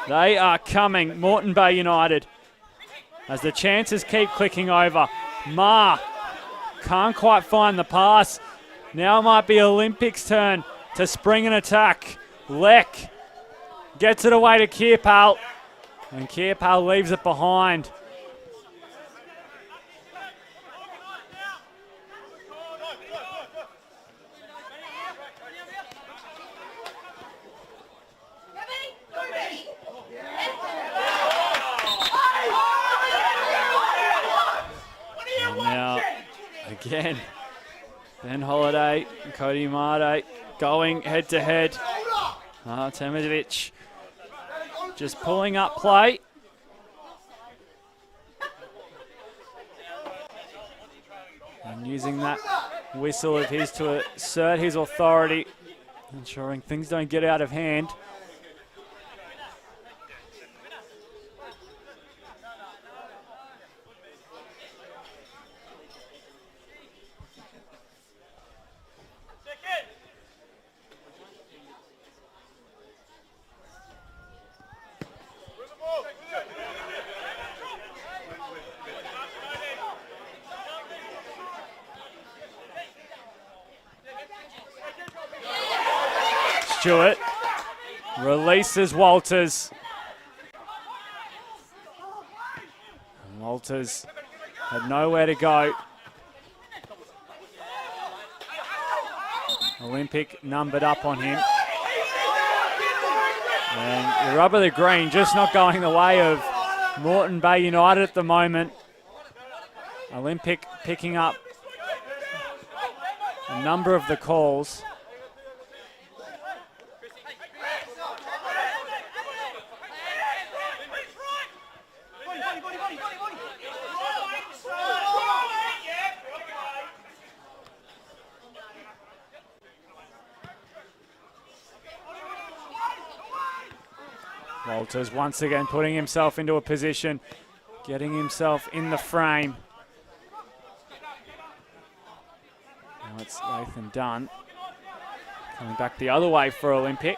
They are coming, Morton Bay United, as the chances keep clicking over. Ma can't quite find the pass. Now it might be Olympics' turn to spring an attack. Leck gets it away to Kierpal, and Kierpal leaves it behind. And now, again, Ben Holiday and Cody Marte going head to head. Temedovic just pulling up play. And using that whistle of his to assert his authority, ensuring things don't get out of hand. Stewart releases Walters. And Walters had nowhere to go. Olympic numbered up on him. And the rub of the green just not going the way of Morton Bay United at the moment. Olympic picking up a number of the calls. Walters once again putting himself into a position, getting himself in the frame. Now it's Latham Dunn coming back the other way for Olympic.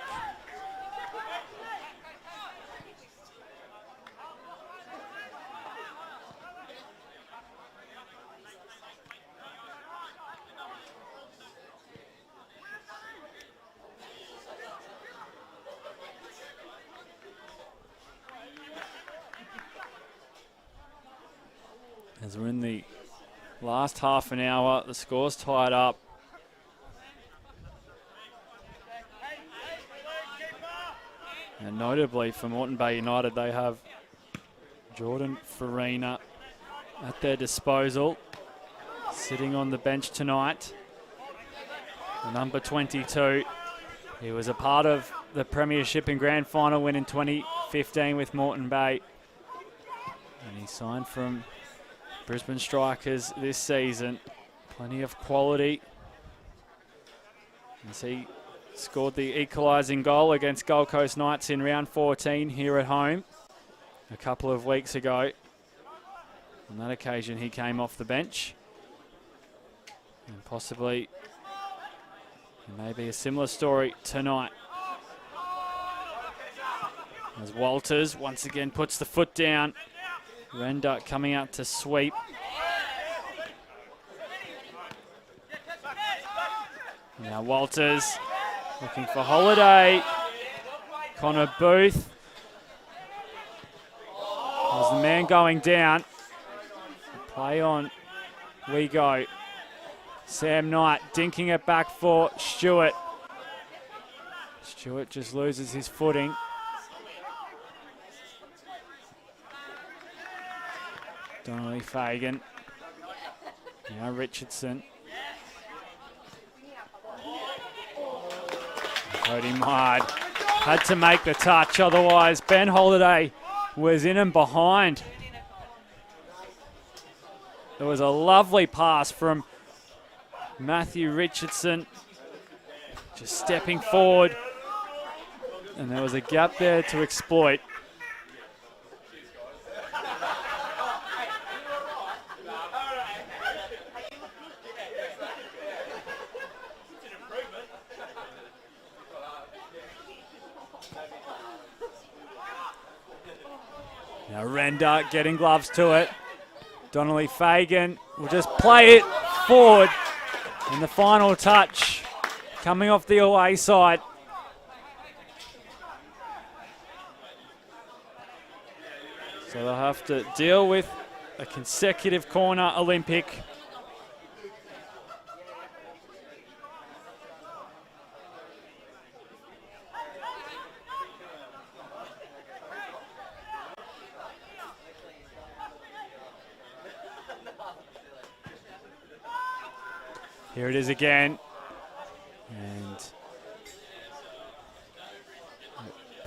As we're in the last half an hour, the score's tied up. And notably for Morton Bay United, they have Jordan Farina at their disposal, sitting on the bench tonight. Number 22. He was a part of the Premiership and Grand Final win in 2015 with Morton Bay. And he signed from Brisbane Strikers this season. Plenty of quality. As he scored the equalising goal against Gold Coast Knights in round 14 here at home a couple of weeks ago. On that occasion, he came off the bench. And possibly, maybe a similar story tonight. As Walters once again puts the foot down. Renda coming out to sweep. Now Walters looking for Holiday. Connor Booth. There's the man going down. Play on. We go. Sam Knight dinking it back for Stewart. Stewart just loses his footing. Donnelly Fagan. Now Richardson. Cody Myard had to make the touch, otherwise Ben Holiday was in and behind. There was a lovely pass from Matthew Richardson, just stepping forward, and there was a gap there to exploit. Now Renda getting gloves to it. Donnelly Fagan will just play it forward. And the final touch coming off the away side. So they'll have to deal with a consecutive corner Olympic. Here it is again. And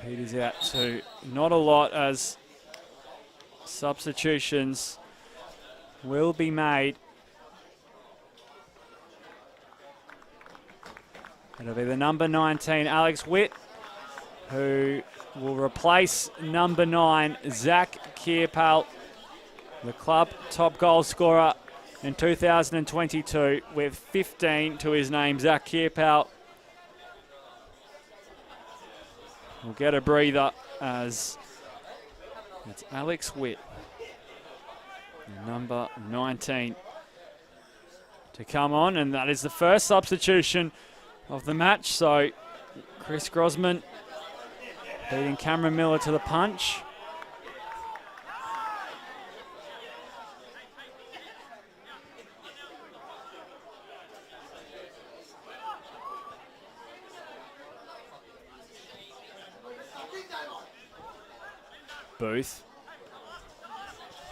Peter's out to not a lot as substitutions will be made. It'll be the number 19, Alex Witt, who will replace number 9, Zach Kierpal, the club top goal scorer in 2022 with 15 to his name. Zach Kierpal will get a breather as it's Alex Witt, number 19, to come on, and that is the first substitution of the match. So Chris Grosman beating Cameron Miller to the punch. Booth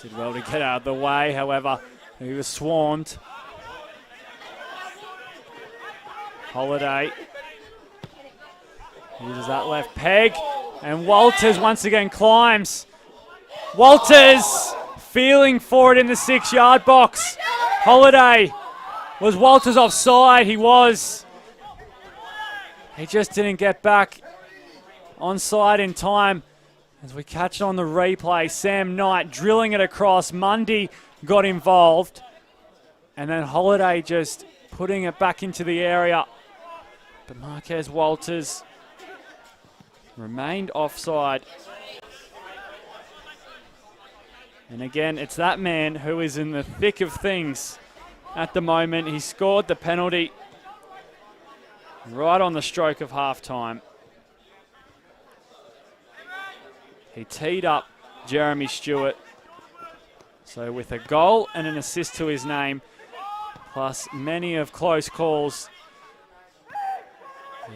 did well to get out of the way, however, he was swarmed. Holiday uses that left peg, and Walters once again climbs. Walters feeling for it in the 6-yard box. Holiday, was Walters offside? He was. He just didn't get back onside in time. As we catch on the replay, Sam Knight drilling it across. Mundy got involved. And then Holiday just putting it back into the area. But Marquez Walters remained offside. And again, it's that man who is in the thick of things at the moment. He scored the penalty right on the stroke of halftime. He teed up Jeremy Stewart. So with a goal and an assist to his name, plus many of close calls,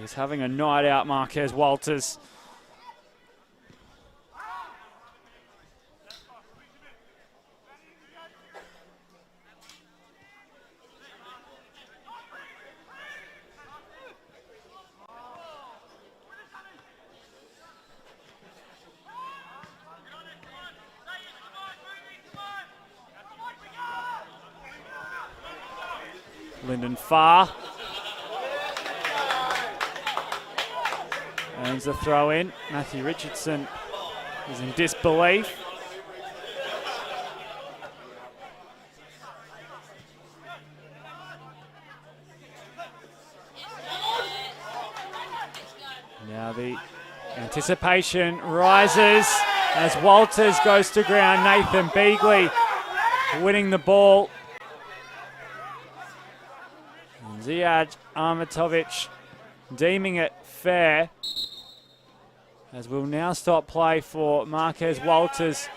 he's having a night out, Marquez Walters. Lyndon Farr earns the throw in. Matthew Richardson is in disbelief. Now the anticipation rises as Walters goes to ground. Nathan Beagley winning the ball. Ziad Armatovic deeming it fair, as we'll now stop play for Marquez Walters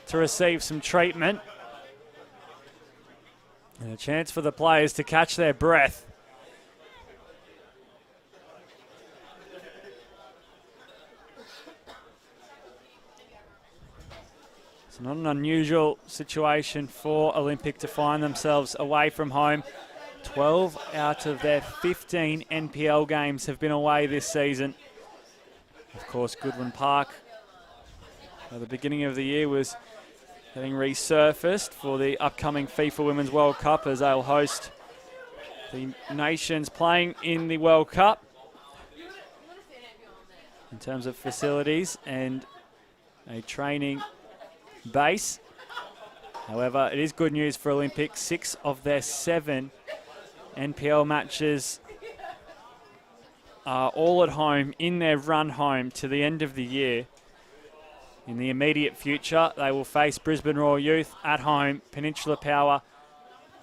to receive some treatment. And a chance for the players to catch their breath. It's not an unusual situation for Olympic to find themselves away from home. 12 out of their 15 NPL games have been away this season. Of course, Goodwin Park at the beginning of the year was getting resurfaced for the upcoming FIFA Women's World Cup, as they'll host the nations playing in the World Cup in terms of facilities and a training base. However, it is good news for Olympic. 6 of their 7 NPL matches are all at home in their run home to the end of the year. In the immediate future, they will face Brisbane Royal Youth at home, Peninsula Power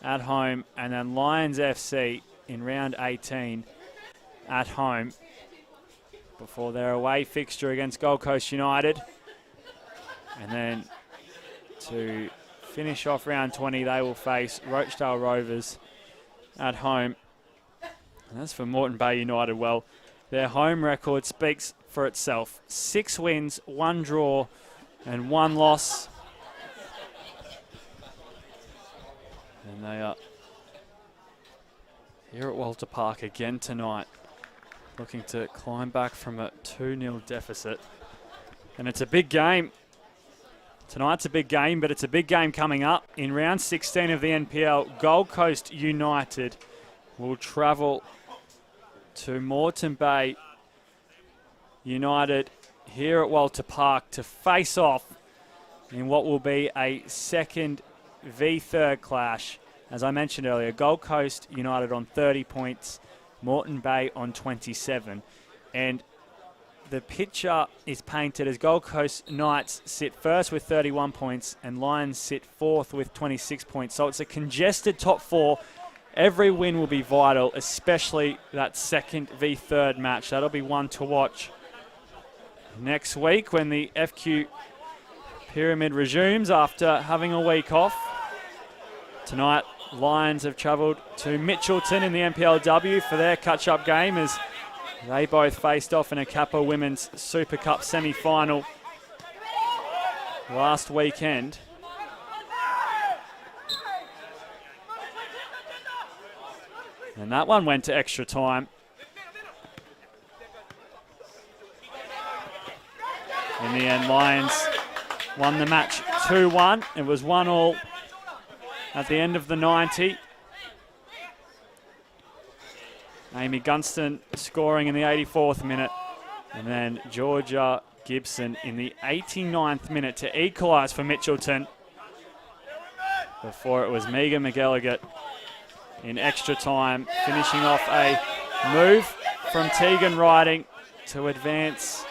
at home, and then Lions FC in round 18 at home before their away fixture against Gold Coast United. And then to finish off round 20, they will face Rochdale Rovers at home. And as for Morton Bay United, well, their home record speaks for itself. 6 wins, 1 draw and 1 loss. And they are here at Walter Park again tonight, looking to climb back from a 2-0 deficit. And it's a big game. Tonight's a big game, but it's a big game coming up. In round 16 of the NPL, Gold Coast United will travel to Morton Bay United here at Walter Park to face off in what will be a second v third clash. As I mentioned earlier, Gold Coast United on 30 points, Morton Bay on 27. And the picture is painted as Gold Coast Knights sit first with 31 points and Lions sit fourth with 26 points. So it's a congested top 4. Every win will be vital, especially that second v third match. That'll be one to watch next week when the FQ Pyramid resumes after having a week off. Tonight, Lions have travelled to Mitchelton in the NPLW for their catch-up game as they both faced off in a Kappa Women's Super Cup semi-final last weekend. And that one went to extra time. In the end, Lions won the match 2-1. It was 1-1 at the end of the 90. Amy Gunston scoring in the 84th minute. And then Georgia Gibson in the 89th minute to equalise for Mitchelton. Before it was Megan McElligott in extra time, finishing off a move from Tegan Riding to advance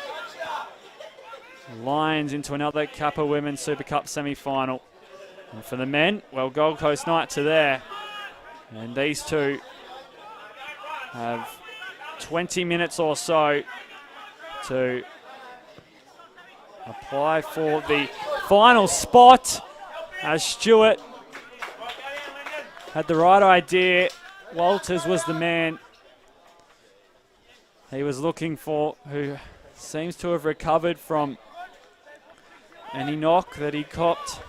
Lions into another Kappa Women's Super Cup semi-final. And for the men, well, Gold Coast Knights are there. And these two have 20 minutes or so to apply for the final spot as Stewart had the right idea. Walters was the man he was looking for, who seems to have recovered from any knock that he copped.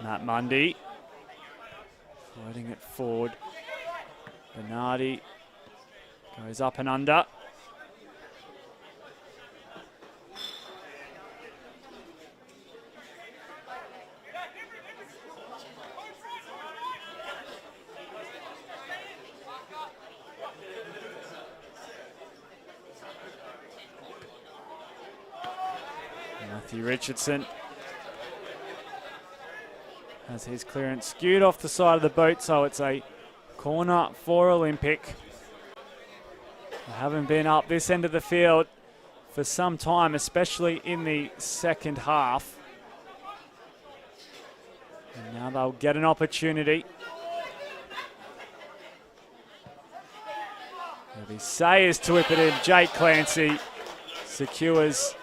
Matt Mundy floating it forward. Bernardi goes up and under. Matthew Richardson has his clearance skewed off the side of the boot, so it's a corner for Olympic. They haven't been up this end of the field for some time, especially in the second half. And now they'll get an opportunity. It'll be Sayers to whip it in. Jake Clancy secures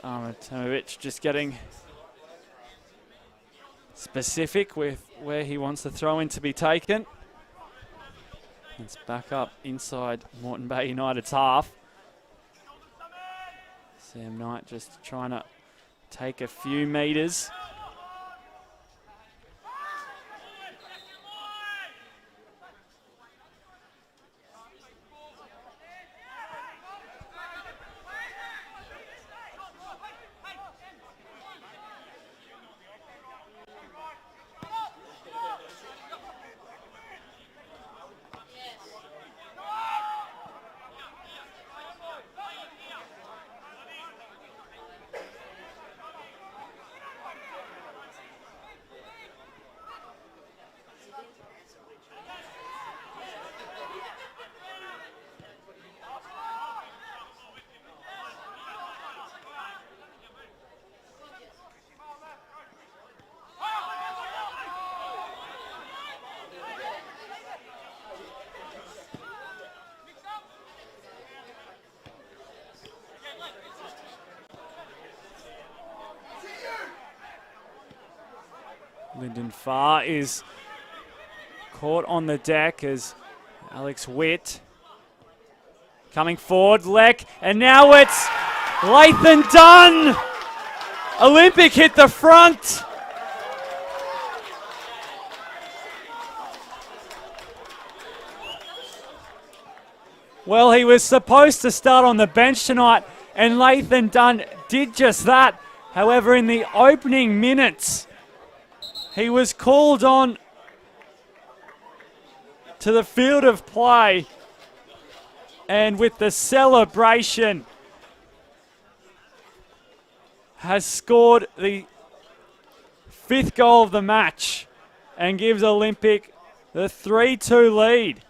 Armatovic just getting specific with where he wants the throw in to be taken. It's back up inside Morton Bay United's half. Sam Knight just trying to take a few metres. Lyndon Farr is caught on the deck as Alex Witt coming forward, Leck, and now it's Lathan Dunn. Olympic hit the front. Well, he was supposed to start on the bench tonight, and Lathan Dunn did just that. However, in the opening minutes, he was called on to the field of play, and with the celebration, has scored the 5th goal of the match and gives Olympic the 3-2 lead.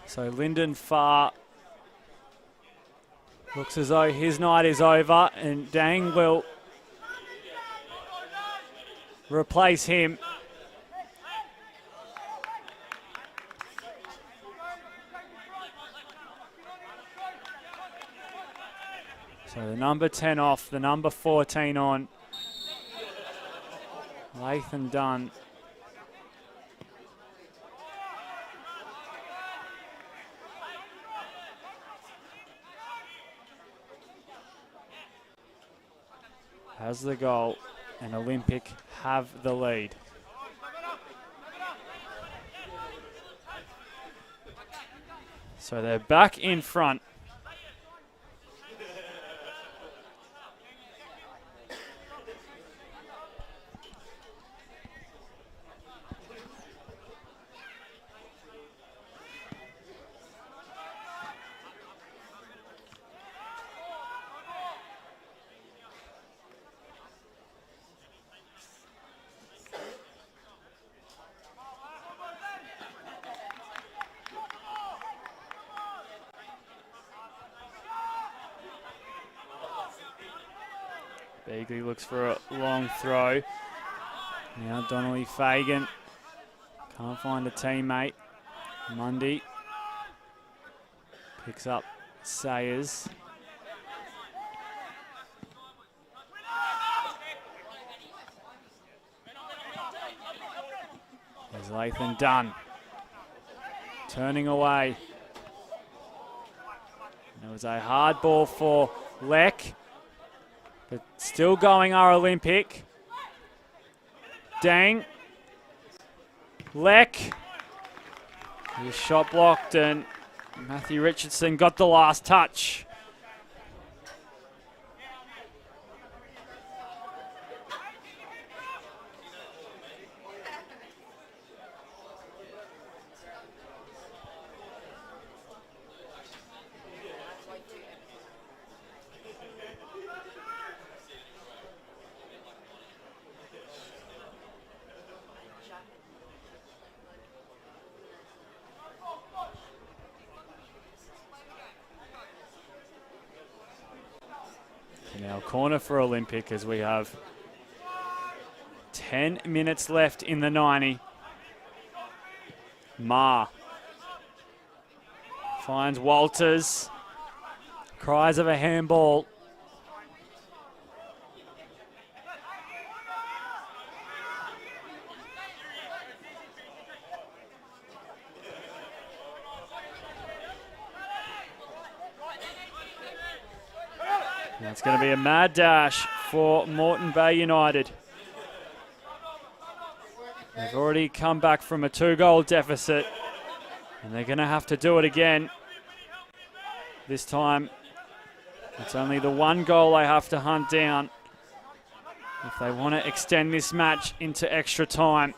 So Lyndon Farr looks as though his night is over, and Dang will replace him. So the number 10 off, the number 14 on. Lathan Dunn. Has the goal, and Olympic have the lead. So they're back in front. Beagley looks for a long throw. Now Donnelly Fagan can't find a teammate. Mundy picks up Sayers. There's Lathan Dunn turning away. It was a hard ball for Leck. But still going our Olympic. Dang. Leck. His shot blocked, and Matthew Richardson got the last touch. Now corner for Olympic as we have 10 minutes left in the 90. Ma finds Walters. Cries of a handball. And it's going to be a mad dash for Morton Bay United. They've already come back from a 2-goal deficit, and they're going to have to do it again. This time, it's only the 1 goal they have to hunt down if they want to extend this match into extra time.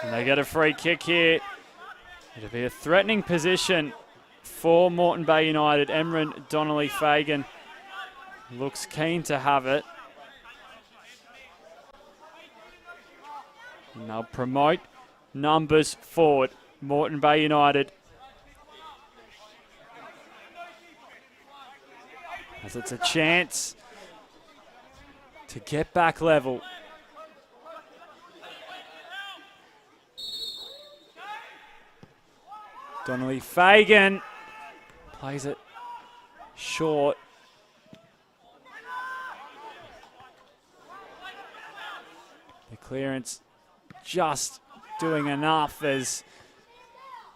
And they get a free kick here. It'll be a threatening position for Morton Bay United. Emran Donnelly-Fagan looks keen to have it. And they'll promote numbers forward. Morton Bay United. As it's a chance to get back level. Donnelly-Fagan plays it short. The clearance just doing enough as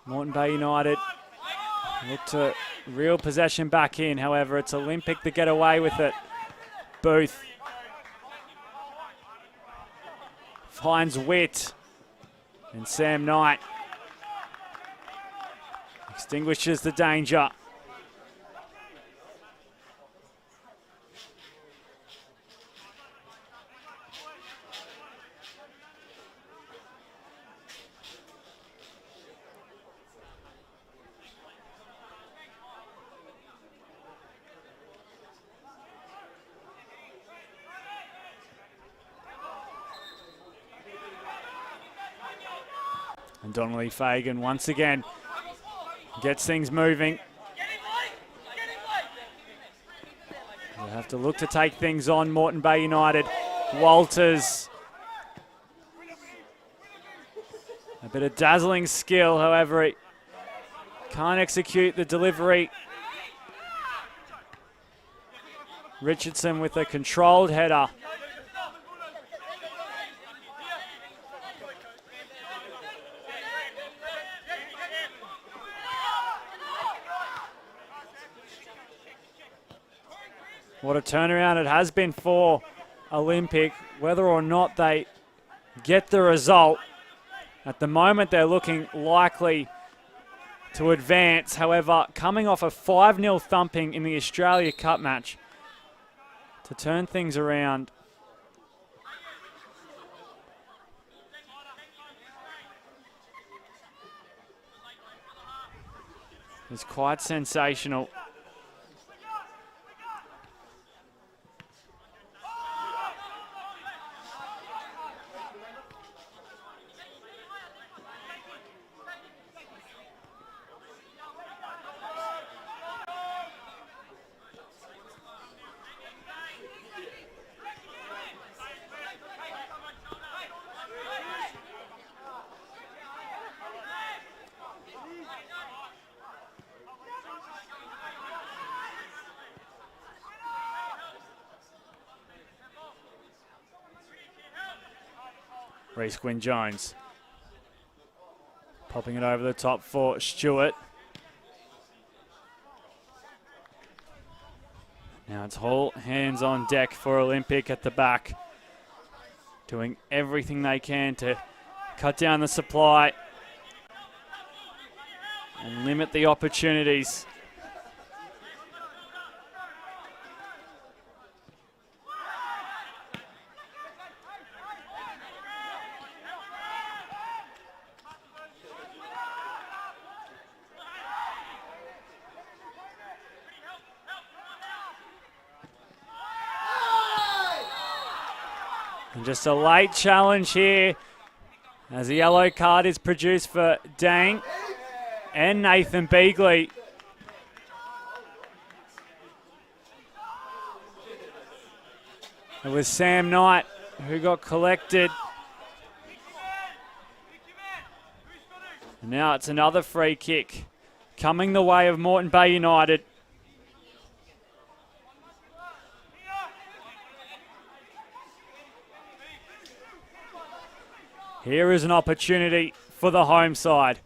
Morton Bay United look to reel possession back in. However, it's Olympic that get away with it. Booth finds Witt, and Sam Knight extinguishes the danger. And Donnelly-Fagan once again gets things moving. They'll have to look to take things on, Morton Bay United. Walters. A bit of dazzling skill, however, he can't execute the delivery. Richardson with a controlled header. What a turnaround it has been for Olympic. Whether or not they get the result, at the moment they're looking likely to advance. However, coming off a 5-0 thumping in the Australia Cup match, to turn things around is quite sensational. Reece Gwynn-Jones popping it over the top for Stewart. Now it's all hands on deck for Olympic at the back, doing everything they can to cut down the supply and limit the opportunities. And just a late challenge here as a yellow card is produced for Dang and Nathan Beagley. It was Sam Knight who got collected. And now it's another free kick coming the way of Morton Bay United. Here is an opportunity for the home side.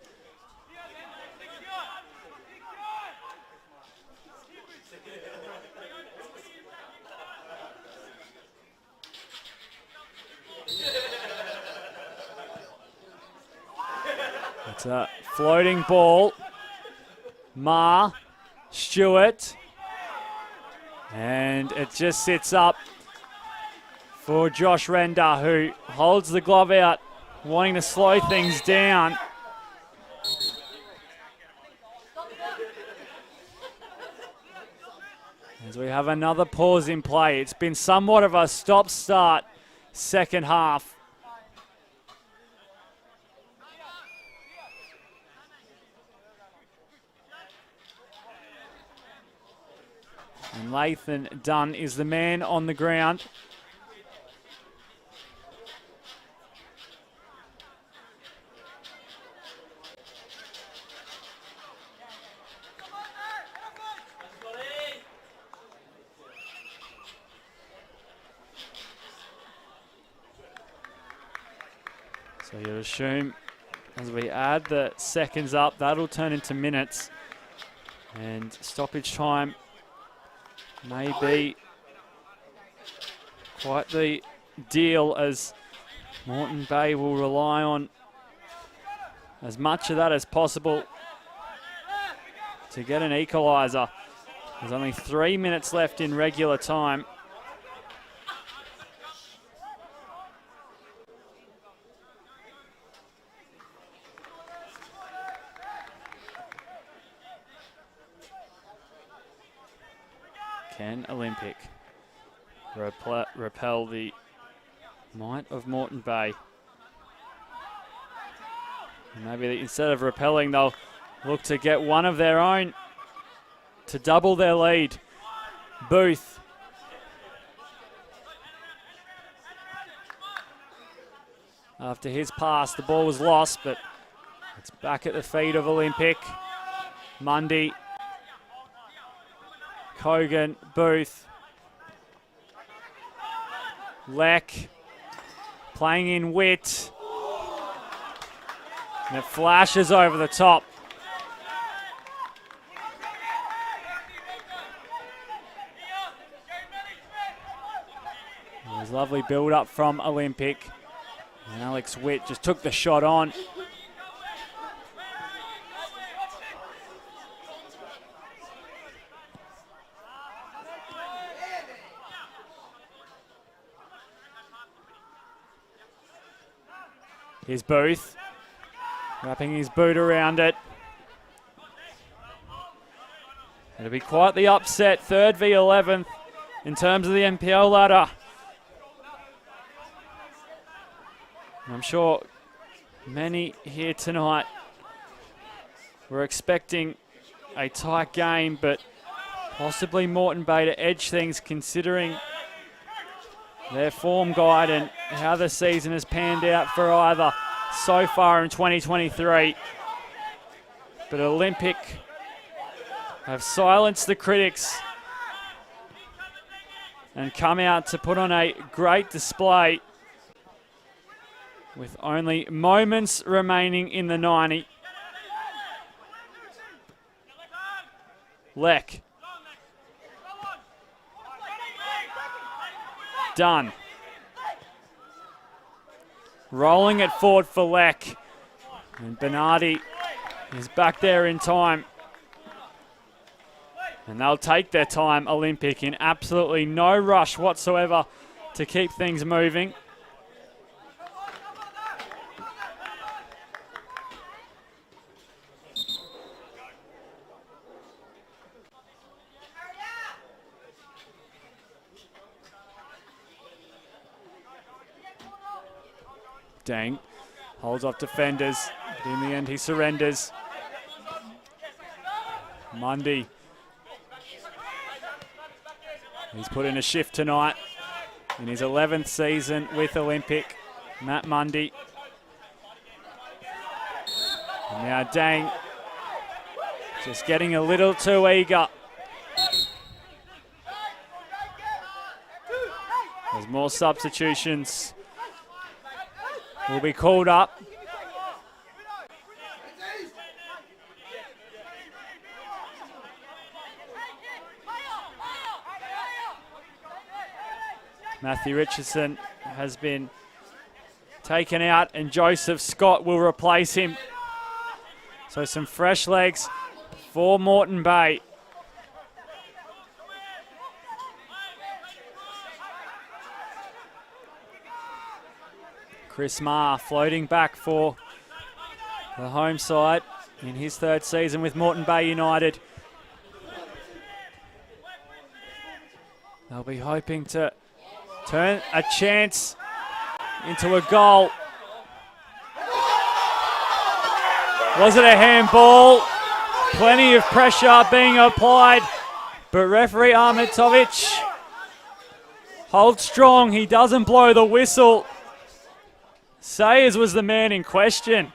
It's a floating ball. Stewart. And it just sits up for Josh Render, who holds the glove out, wanting to slow things down. As we have another pause in play. It's been somewhat of a stop-start second half. And Lathan Dunn is the man on the ground. So you assume as we add the seconds up, that'll turn into minutes. And stoppage time may be quite the deal, as Morton Bay will rely on as much of that as possible to get an equalizer. There's only 3 minutes left in regular time. Can Olympic repel the might of Morton Bay? Maybe instead of repelling, they'll look to get one of their own to double their lead. Booth. After his pass, the ball was lost, but it's back at the feet of Olympic. Mundy. Kogan, Booth, Leck, playing in wit, and it flashes over the top. It was lovely build up from Olympic, and Alex Witt just took the shot on. Here's Booth, wrapping his boot around it. It'll be quite the upset, 3rd v 11th in terms of the NPL ladder. I'm sure many here tonight were expecting a tight game, but possibly Morton Bay to edge things considering their form guide and how the season has panned out for either so far in 2023. But Olympic have silenced the critics and come out to put on a great display with only moments remaining in the 90. Leck. Done. Rolling it forward for Leck. And Bernardi is back there in time. And they'll take their time, Olympic, in absolutely no rush whatsoever to keep things moving. Dang holds off defenders, but in the end he surrenders. Mundy. He's put in a shift tonight in his 11th season with Olympic. Matt Mundy. And now Dang just getting a little too eager. There's more substitutions will be called up. Matthew Richardson has been taken out and Joseph Scott will replace him. So some fresh legs for Morton Bay. Chris Marr floating back for the home side in his 3rd season with Morton Bay United. They'll be hoping to turn a chance into a goal. Was it a handball? Plenty of pressure being applied, but referee Ahmetovic holds strong. He doesn't blow the whistle. Sayers was the man in question.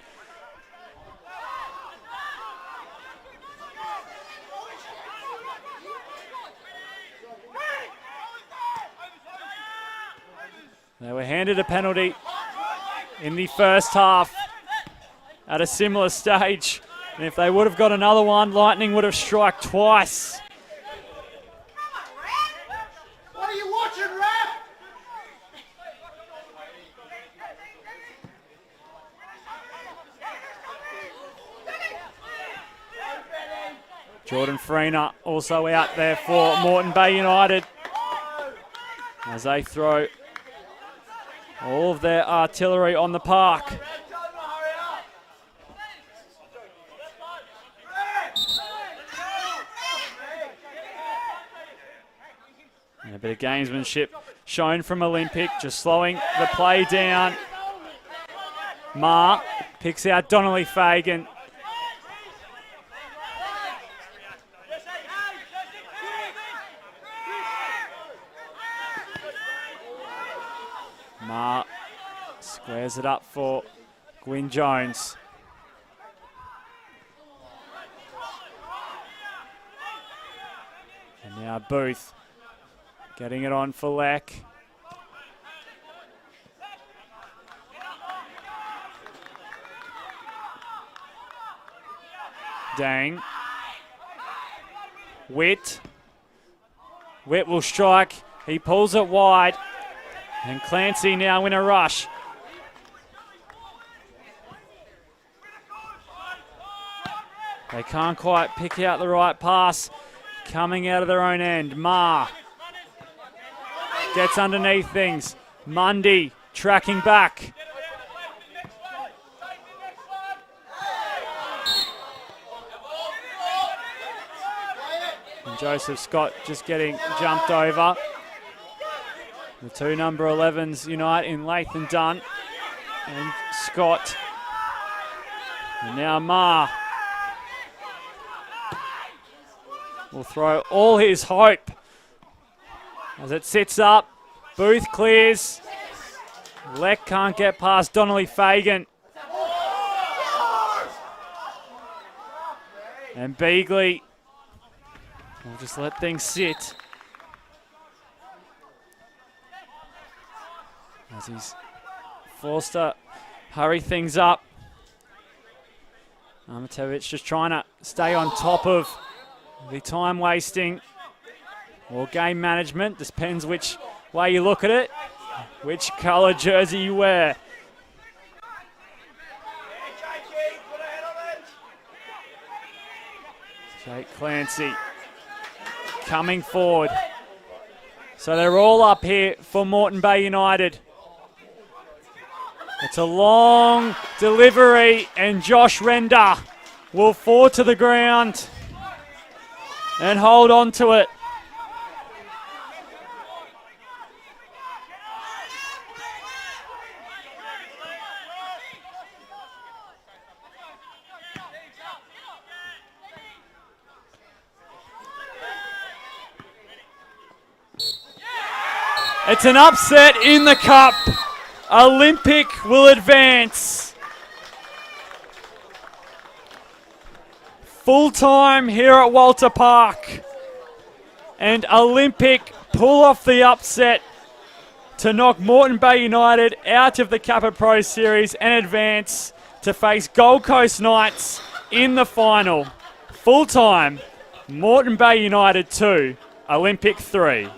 They were handed a penalty in the first half at a similar stage. And if they would have got another one, Lightning would have struck twice. What are you watching, ref? Jordan Freener also out there for Morton Bay United as they throw all of their artillery on the park. And a bit of gamesmanship shown from Olympic, just slowing the play down. Marr picks out Donnelly Fagan. Marr squares it up for Gwyn Jones. And now Booth getting it on for Leck. Dang. Witt. Witt will strike. He pulls it wide. And Clancy now in a rush. They can't quite pick out the right pass. Coming out of their own end. Marr gets underneath things. Mundy tracking back. And Joseph Scott just getting jumped over. The two number 11s unite in Latham Dunn and Scott. And now Marr will throw all his hope as it sits up. Booth clears. Leck can't get past Donnelly Fagan. And Beagley will just let things sit as he's forced to hurry things up. Ahmetovic just trying to stay on top of the time wasting or game management. Depends which way you look at it, which colour jersey you wear. Jake Clancy coming forward. So they're all up here for Morton Bay United. It's a long delivery and Josh Render will fall to the ground and hold on to it. It's an upset in the cup. Olympic will advance. Full time here at Walter Park. And Olympic pull off the upset to knock Morton Bay United out of the Kappa Pro Series and advance to face Gold Coast Knights in the final. Full time, Morton Bay United 2, Olympic 3.